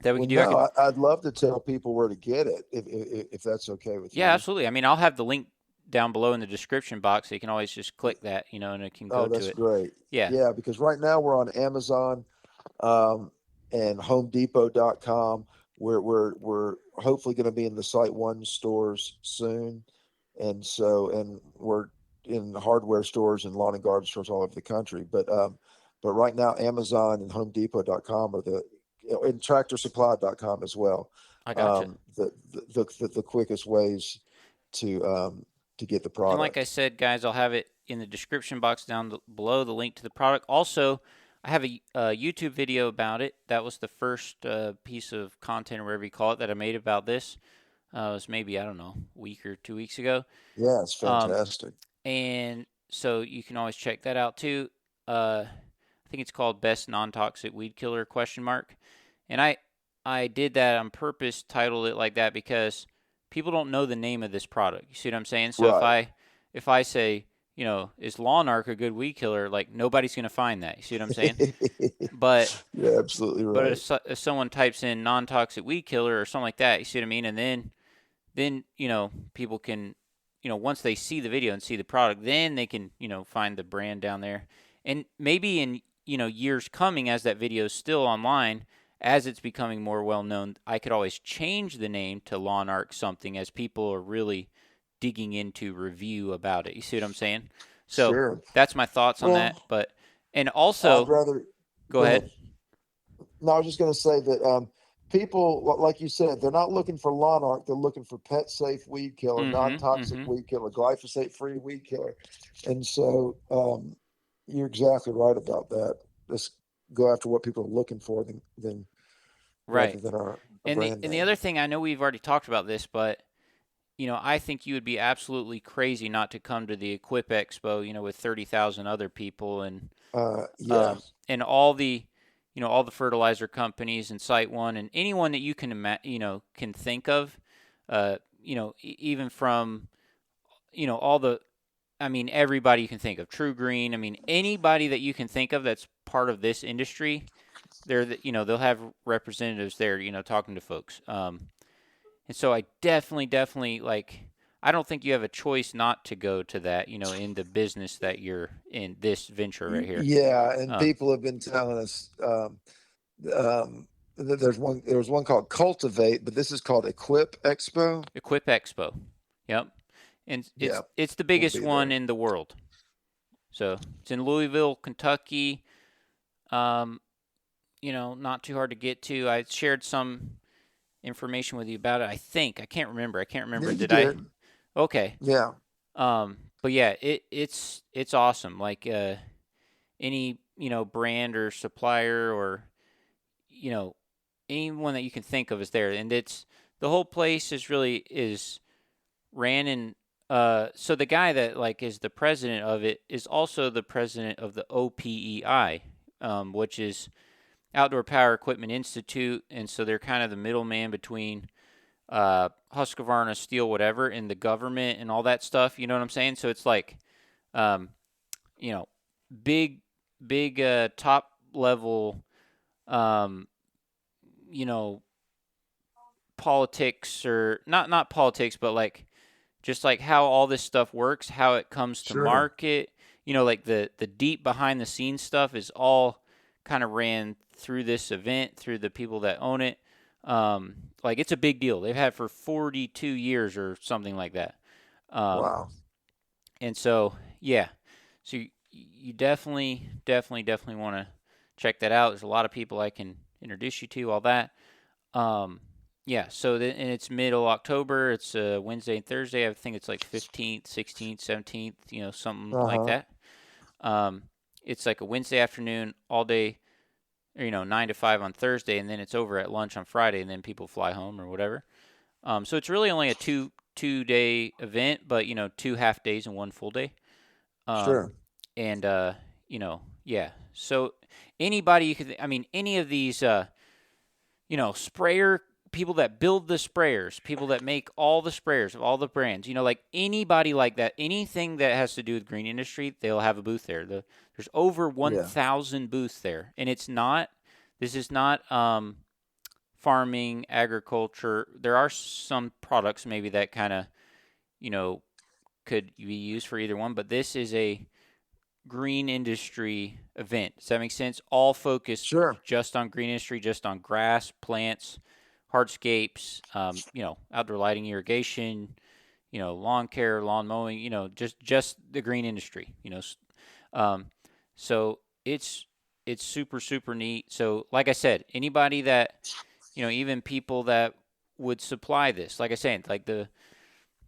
that we Well, could do. I no, could, I'd love to tell people where to get it if that's okay with yeah, you. absolutely. I mean, I'll have the link down below in the description box, so you can always just click that, and it can go Oh, to that's it. great. Yeah, Yeah, because right now we're on Amazon, um, and HomeDepot.com. We're hopefully going to be in the Site One stores soon, and we're in hardware stores and lawn and garden stores all over the country. But right now Amazon and HomeDepot.com are and TractorSupply.com as well. I gotcha. The quickest ways to get the And like I product. said, guys, I'll have it in the description box down below, the link to the product. Also, I have a YouTube video about it. That was the first piece of content, or whatever you call it, that I made about this. It was maybe, I don't know, a week or 2 weeks ago. Yeah, it's Um, fantastic. and so you can always check that out too. I think it's called Best Non-Toxic Weed Killer question mark. And I did that on purpose, titled it like that because people don't know the name of this product. You see what I'm saying? So Right. if I say, is monarch a good weed killer? Like nobody's gonna find that. You see what I'm saying? But You're absolutely but right. if someone types in non-toxic weed killer or something like that, you see what I mean? And then people can, once they see the video and see the product, then they can, find the brand down there. And maybe in, years coming, as that video is still online, as it's becoming more well known, I could always change the name to Lawn Arc something, as people are really digging into review about it. You see what I'm saying? So Sure. that's my thoughts on that. Well, But and I'd also, rather go go ahead. ahead. No, I was just going to say that people, like you said, they're not looking for lawn art. They're looking for pet safe weed killer, non Mm-hmm. toxic Mm-hmm. weed killer, glyphosate free weed killer. And so you're exactly right about that. Let's go after what people are looking for than rather Right. than a And the brand and the name. other thing, I know we've already talked about this, but I think you would be absolutely crazy not to come to the Equip Expo, with 30,000 other people, Yeah, and all the, all the fertilizer companies and Site One and anyone that you can can think of, even from, all the, I mean, everybody you can think of, True Green, I mean, anybody that you can think of that's part of this industry, they'll have representatives there, talking to folks. And so I definitely like. I don't think you have a choice not to go to that. In the business that you're in, this venture right here. yeah. And Um, people have been telling us there was one called Cultivate, but this is called Equip Expo. Equip Expo. Yep. And Yeah, it's the we'll biggest be one there. in the world. So it's in Louisville, Kentucky. Um, not too hard to get to. I shared some information with you about it. I think I can't remember. Yeah, you Did I? did. Okay. Yeah, But yeah, it's awesome. Like any brand or supplier or you know anyone that you can think of is there, and it's the whole place is ran in. So the guy that like is the president of it is also the president of the OPEI, which is Outdoor Power Equipment Institute, and so they're kind of the middleman between Husqvarna, Steel, whatever, and the government and all that stuff. You know what I'm saying? So it's like, um, you know, big, big top level, um, you know, politics or not politics, but like just like how all this stuff works, how it comes to sure, market. Like the deep behind the scenes stuff is all kind of ran through this event, through the people that own it. Like it's a big deal. They've had it for 42 years or something like that. Um, wow, and so yeah, so you definitely want to check that out. There's a lot of people I can introduce you to. All that. Um, yeah, so and it's middle October. It's Wednesday and Thursday. I think it's like 15th, 16th, 17th, something uh like huh, that. Um, it's like a Wednesday afternoon, all day, or, 9 to 5 on Thursday, and then it's over at lunch on Friday, and then people fly home or whatever. So it's really only a two-day event, but, 2 half days and one full day. Um, sure, and, yeah. So anybody you could, I mean, any of these, sprayer people that build the sprayers, people that make all the sprayers of all the brands, like anybody like that, anything that has to do with green industry, they'll have a booth there. There's over yeah, 1,000 booths there, and this is not farming, agriculture. There are some products maybe that kind of, you know, could be used for either one, but this is a green industry event. Does that make sense? All focused sure, just on green industry, just on grass, plants, hardscapes, outdoor lighting, irrigation, lawn care, lawn mowing, just the green industry, um, so it's super super neat. So like I said, anybody that even people that would supply this, like I said, like the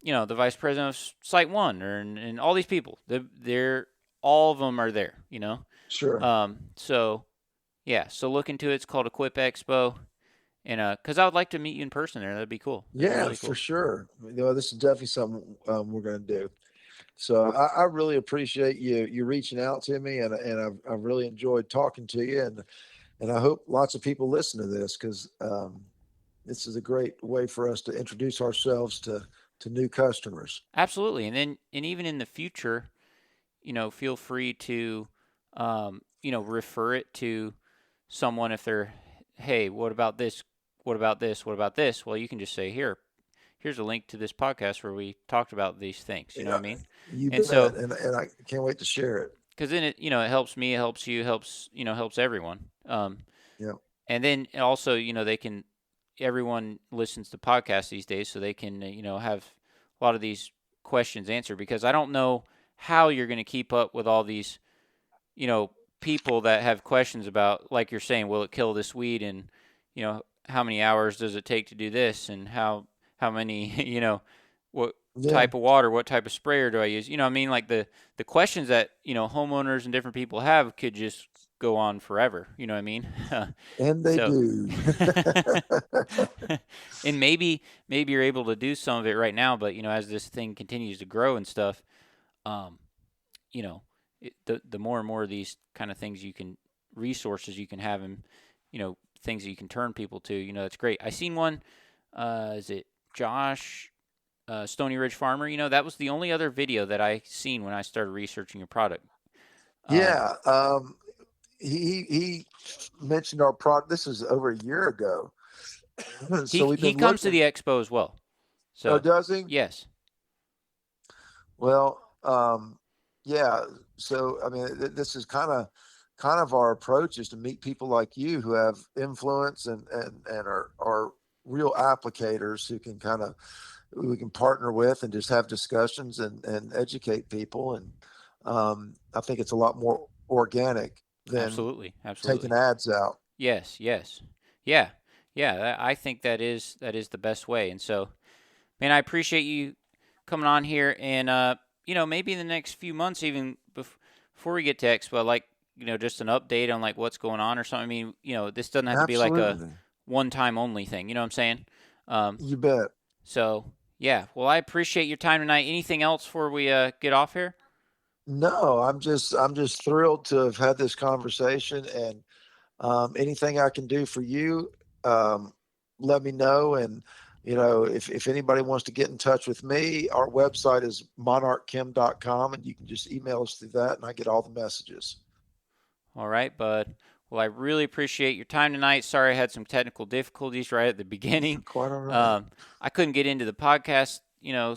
vice president of Site One, and all these people, they're all of them are there. sure. So yeah, so look into it. It's called Equip Expo, and because I would like to meet you in person there. That'd be cool. That'd be Yeah, really for cool. sure. This is definitely something we're going to do. So I really appreciate you reaching out to me, and I've really enjoyed talking to you, and I hope lots of people listen to this because this is a great way for us to introduce ourselves to new customers. Absolutely, and even in the future, feel free to, refer it to someone if they're, hey, what about this? What about this? What about this? Well, you can just say, here's a link to this podcast where we talked about these things. You know what Yeah, I mean? you And bet, so, and I can't wait to share it. because then it helps me, it helps you, helps everyone. Yeah, And then also, everyone listens to podcasts these days, so they can, have a lot of these questions answered because I don't know how you're going to keep up with all these, people that have questions about, like you're saying, will it kill this weed, and how many hours does it take to do this, and how many, what yeah, type of water, what type of sprayer do I use? I mean, like the questions that homeowners and different people have could just go on forever. You know what I mean? and they So, do. and maybe you're able to do some of it right now, but as this thing continues to grow and stuff, um, you know, the more and more of these kind of things resources you can have, and things that you can turn people to, that's great. I seen one. Is it Josh? Stony Ridge Farmer. That was the only other video that I seen when I started researching your product. Um, Yeah, he mentioned our product. This is over a year ago, so he we've he been comes to looking. the expo as well. Oh, So does he? yes, Well, yeah. So I mean, this is kind of our approach is to meet people like you who have influence and are real applicators who can we can partner with and just have discussions and educate people. And I think it's a lot more organic than absolutely, taking absolutely. ads out. Yes, yes, yeah, yeah. I think that is the best way. And so, man, I appreciate you coming on here, and maybe in the next few months, even before we get to Expo, like just an update on like what's going on or something. I mean, this doesn't have to be like a Absolutely. one-time only thing. You know what I'm saying? Um, You bet. so yeah. Well, I appreciate your time tonight. Anything else before we get off here? No, I'm just thrilled to have had this conversation, and anything I can do for you, um, let me know. And if anybody wants to get in touch with me, our website is monarchchem.com, and you can just email us through that, and I get all the messages. All right, bud. Well, I really appreciate your time tonight. Sorry I had some technical difficulties right at the You're beginning. quite all right. Um, I couldn't get into the podcast,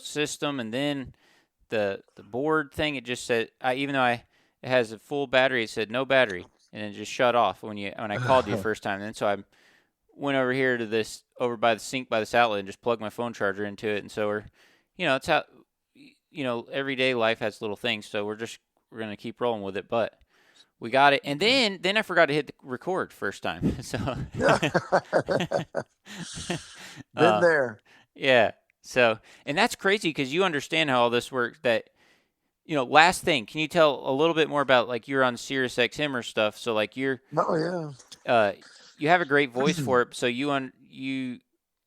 system, and then the board thing. It just said, even though it has a full battery, it said no battery, and it just shut off when I called you the first time. And then so I went over here to this over by the sink by this outlet and just plugged my phone charger into it. And so it's how everyday life has little things. So we're gonna keep rolling with it, but. We got it, and Okay. then I forgot to hit the record first time. So, Been uh, there. yeah. So, and that's crazy because you understand how all this works. That last thing, can you tell a little bit more about like you're on Sirius XM or stuff? So like Oh yeah. uh, you have a great voice for it. So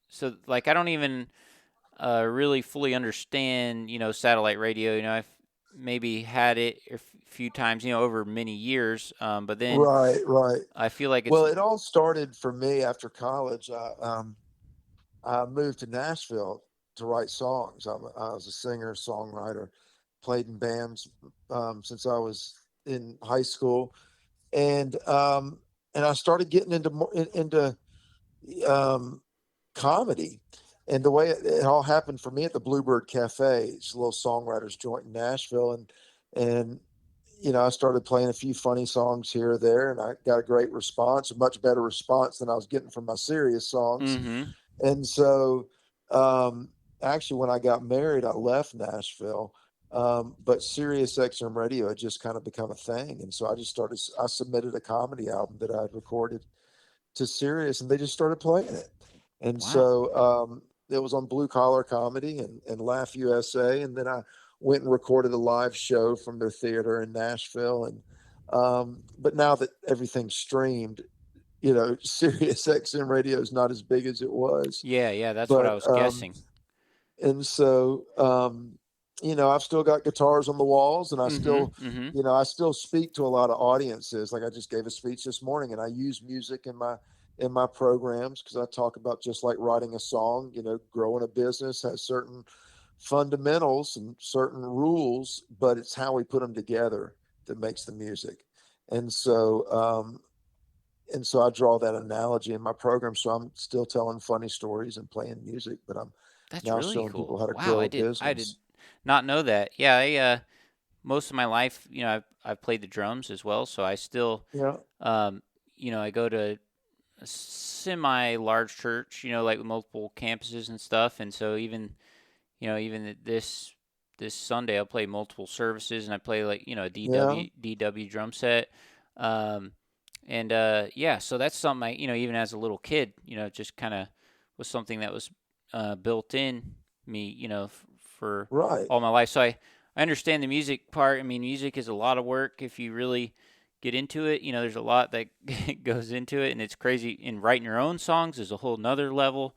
so like I don't even really fully understand satellite radio. I've maybe had it a few times over many years, but then Right, right. I feel like it's Well, it all started for me after college. I moved to Nashville to write songs. I was a singer, songwriter, played in bands since I was in high school, and I started getting into um, comedy. And the way it all happened for me at the Bluebird Cafe, it's a little songwriters joint in Nashville, and I started playing a few funny songs here or there, and I got a great response, a much better response than I was getting from my serious songs. mm-hmm. And so, um, actually, when I got married, I left Nashville, but Sirius XM Radio had just kind of become a thing, and so I submitted a comedy album that I had recorded to Sirius, and they just started playing it. And Wow. so it was on Blue Collar Comedy and Laugh USA, and then I went and recorded a live show from their theater in Nashville. And but now that everything's streamed, Sirius XM Radio is not as big as it was. Yeah, that's what I But was guessing. and so I've still got guitars on the walls, and Mm-hmm. Mm-hmm. I still speak to a lot of audiences. Like I just gave a speech this morning, and I use music in my programs because I talk about just like writing a song. Growing a business has certain fundamentals and certain rules, but it's how we put them together that makes the music. And so I draw that analogy in my program. So I'm still telling funny stories and playing music, but I'm That's now really showing cool. people how to Wow, grow a I did business. not know that. Yeah, most of my life, I've played the drums as well, so I still Yeah. um, I go to a semi large church, like with multiple campuses and stuff, and so even this Sunday I'll play multiple services and I play like, a Yeah. DW drum set. Um and yeah, so that's something I, even as a little kid, it just kind of was something that was built in me, for Right. all my life. So I understand the music part. I mean, music is a lot of work if you really get into it. There's a lot that goes into it, and it's crazy. And writing your own songs is a whole nother level,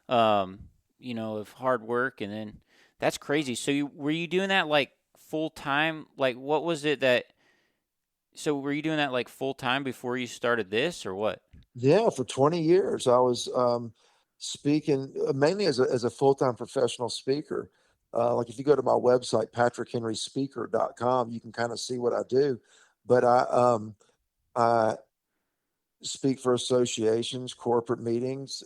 of hard work. And then that's crazy. So were you doing that like full time? Like, what was it that? So were you doing that like full time before you started this, or what? Yeah. For 20 years, I was speaking mainly as a full time professional speaker. Like if you go to my website, patrickhenryspeaker.com, you can kind of see what I do. But I speak for associations, corporate meetings.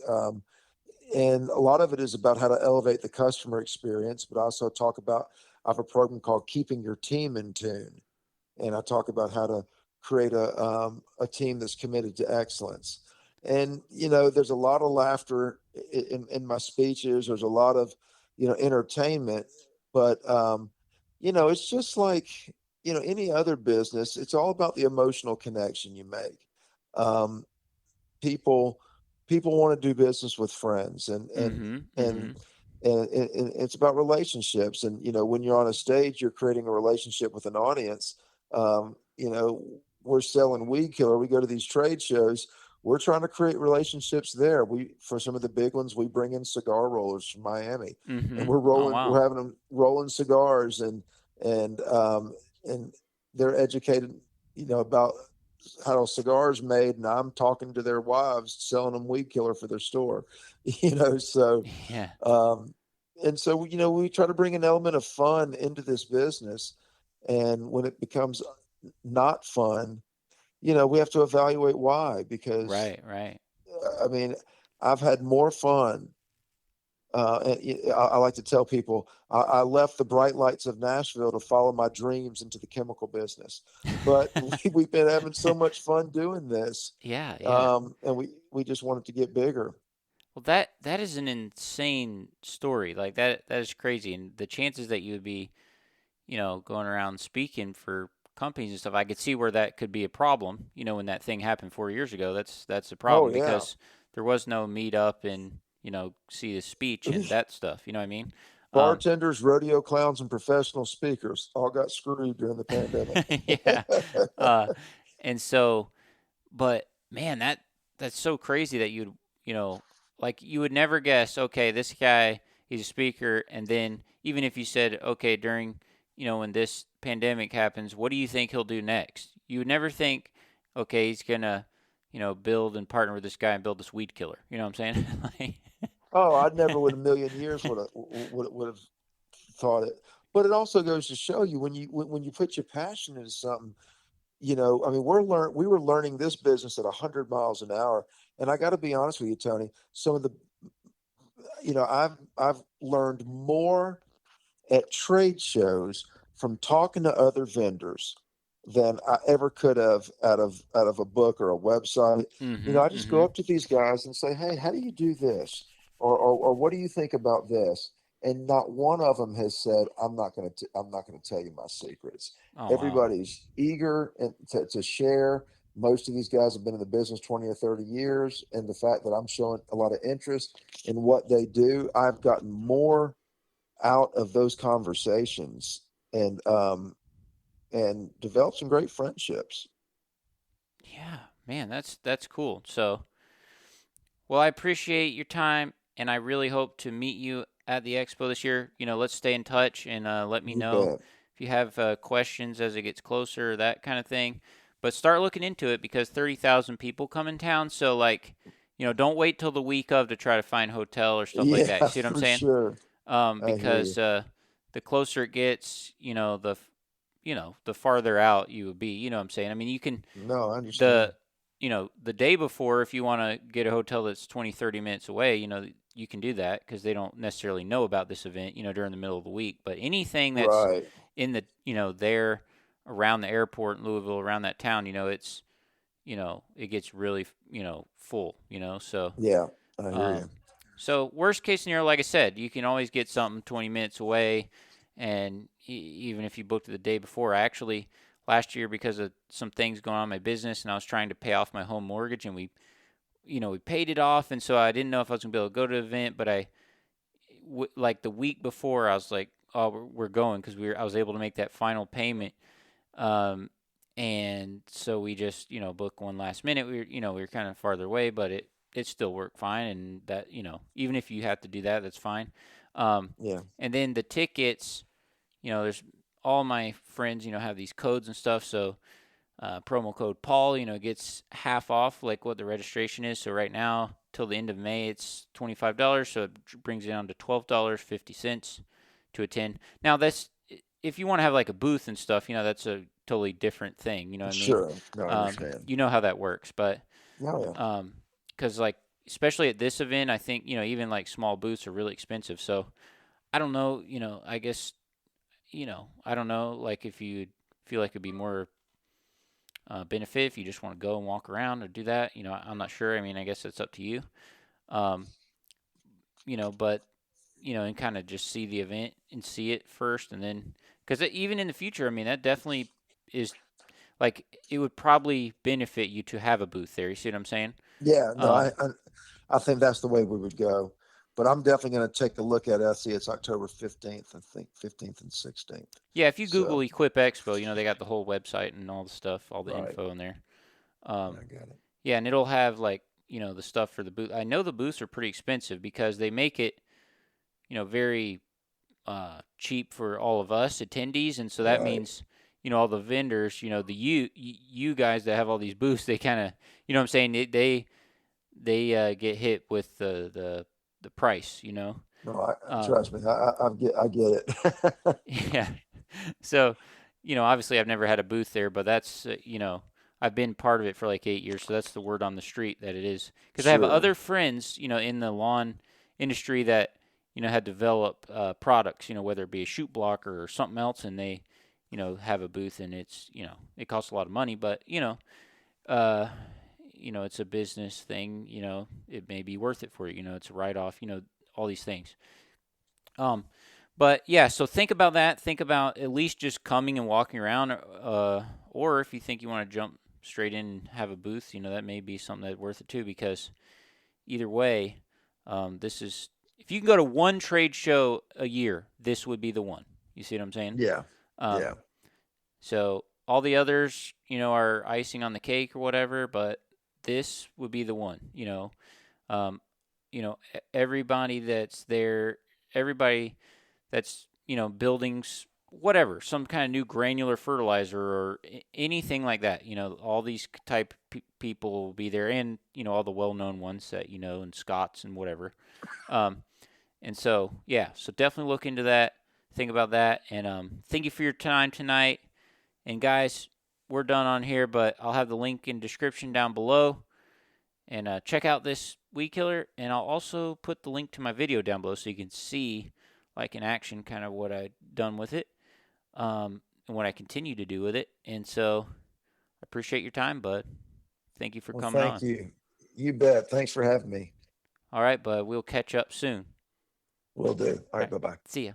And a lot of it is about how to elevate the customer experience, but I also talk about, I have a program called Keeping Your Team in Tune. And I talk about how to create a team that's committed to excellence. And, there's a lot of laughter in my speeches. There's a lot of, entertainment, but, it's just like, any other business, it's all about the emotional connection you make. Um, people people want to do business with friends, and Mm-hmm. and Mm-hmm. and it's about relationships. And when you're on a stage, you're creating a relationship with an audience. We're selling weed killer. We go to these trade shows. We're trying to create relationships there. For some of the big ones, we bring in cigar rollers from Miami, and Mm-hmm. we're Oh rolling. wow. We're having them rolling cigars, and and they're educated, about how cigars made, and I'm talking to their wives, selling them weed killer for their store. So Yeah. um, and so we try to bring an element of fun into this business, and when it becomes not fun, we have to evaluate why. Because Right. Right. I mean, I've had more fun. I like to tell people I left the bright lights of Nashville to follow my dreams into the chemical business, but we've been having so much fun doing this, Yeah. Yeah. and we just want it to get bigger. Well, that is an insane story. Like that is crazy, and the chances that you would be, going around speaking for companies and stuff, I could see where that could be a problem. When that thing happened 4 years ago, that's a Oh problem yeah. because there was no meet up and see the speech and that stuff. You know what I mean? Um, Bartenders, rodeo clowns, and professional speakers all got screwed during the pandemic. yeah. Uh, and so, but man, that's so crazy that you know, like you would never guess, okay, this guy, he's a speaker, and then even if you said, okay, during, when this pandemic happens, what do you think he'll do next? You would never think, okay, he's gonna, build and partner with this guy and build this weed killer. You know what I'm saying? Oh, I never would a million years would have thought it. But it also goes to show you when you put your passion into something. I mean, we were learning this business at 100 miles an hour, and I got to be honest with you, Tony. Some of the I've learned more at trade shows from talking to other vendors than I ever could have out of a book or a website. Mm-hmm. I just go Mm-hmm. up to these guys and say, "Hey, how do you do this?" or "What do you think about this?" And not one of them has said, I'm not going to tell you my secrets." Oh wow. Everybody's eager to share. Most of these guys have been in the business 20 or 30 years, and the fact that I'm showing a lot of interest in what they do, I've gotten more out of those conversations, and develop some great friendships. Yeah, man, that's cool. So, well, I appreciate your time, and I really hope to meet you at the expo this year. Let's stay in touch and let me You know bet. if you have questions as it gets closer, that kind of thing. But start looking into it because 30,000 people come in town. So, like, don't wait till the week of to try to find hotel or stuff like that. You Yeah, see what I'm for saying? sure. I hear Because you. the closer it gets, the farther out you would be. You know what I'm saying? I mean, No, I the understand. the day before, if you want to get a hotel that's 20, 30 minutes away, you can do that because they don't necessarily know about this event, during the middle of the week. But anything that's Right. in the, there around the airport in Louisville, around that town, it gets really, full, so, Yeah, I hear you. um, so worst case scenario, like I said, you can always get something 20 minutes away, and even if you booked it the day before, I actually last year because of some things going on in my business, and I was trying to pay off my home mortgage, and we paid it off, and so I didn't know if I was gonna be able to go to the event, but like the week before, I was like, oh, we're going because I was able to make that final payment, um, and so we just booked one last minute. We were kind of farther away, but it still worked fine. And that even if you have to do that, that's fine. Um, Yeah. and then the tickets, there's all my friends have these codes and stuff. So promo code Paul gets half off like what the registration is. So right now till the end of May it's $25. So it brings it down to $12.50 to attend. Now that's if you want to have like a booth and stuff, that's a totally different thing. You know what I mean? Sure. No, I understand. You know how that works, but Oh yeah. because like especially at this event, I think even like small booths are really expensive. So I don't know. I guess I don't know. Like if you feel like it'd be more benefit if you just want to go and walk around or do that. I'm not sure. I mean, I guess it's up to you. Um, but and kind of just see the event and see it first, and then because even in the future, I mean, that definitely is like it would probably benefit you to have a booth there. You see what I'm saying? Yeah. No, Um, I think that's the way we would go. but I'm definitely going to take a look at it. I see it's October 15th, I think 15th and 16th. Yeah, if you Google So, Equip Expo, they got the whole website and all the stuff, all the right. info in there. I got it. Yeah, and it'll have like, the stuff for the booth. I know the booths are pretty expensive because they make it, very cheap for all of us attendees, and so that Right. means, all the vendors, the you guys that have all these booths, they kind of, what I'm saying, they get hit with the price, No, um, trust me. I get it. yeah. So, obviously I've never had a booth there, but that's, I've been part of it for like 8 years. So that's the word on the street that it is. Because I have Sure. other friends, in the lawn industry that, had developed products, whether it be a shoot blocker or something else, and they, have a booth, and it's, it costs a lot of money, but, uh, it's a business thing, it may be worth it for you, it's a write off, all these things. Um, but yeah, so think about that. Think about at least just coming and walking around, or if you think you want to jump straight in and have a booth, that may be something that's worth it too. Because either way, this is if you can go to one trade show a year, this would be the one. You see what I'm saying? Yeah. Um, Yeah. so all the others, are icing on the cake or whatever, but this would be the one. Um, everybody that's there, everybody that's buildings, whatever, some kind of new granular fertilizer or anything like that, all these type people will be there, and all the well-known ones that and Scott's and whatever. um, and so yeah, so definitely look into that, think about that, and thank you for your time tonight. And guys, we're done on here, but I'll have the link in description down below, and check out this weed killer, and I'll also put the link to my video down below so you can see, like in action, kind of what I've done with it, and what I continue to do with it. And so I appreciate your time, bud. Thank you for Well, coming thank on. you. You bet. Thanks for having me. All right, bud. We'll catch up soon. Will do. All All right. right. Bye bye. See ya.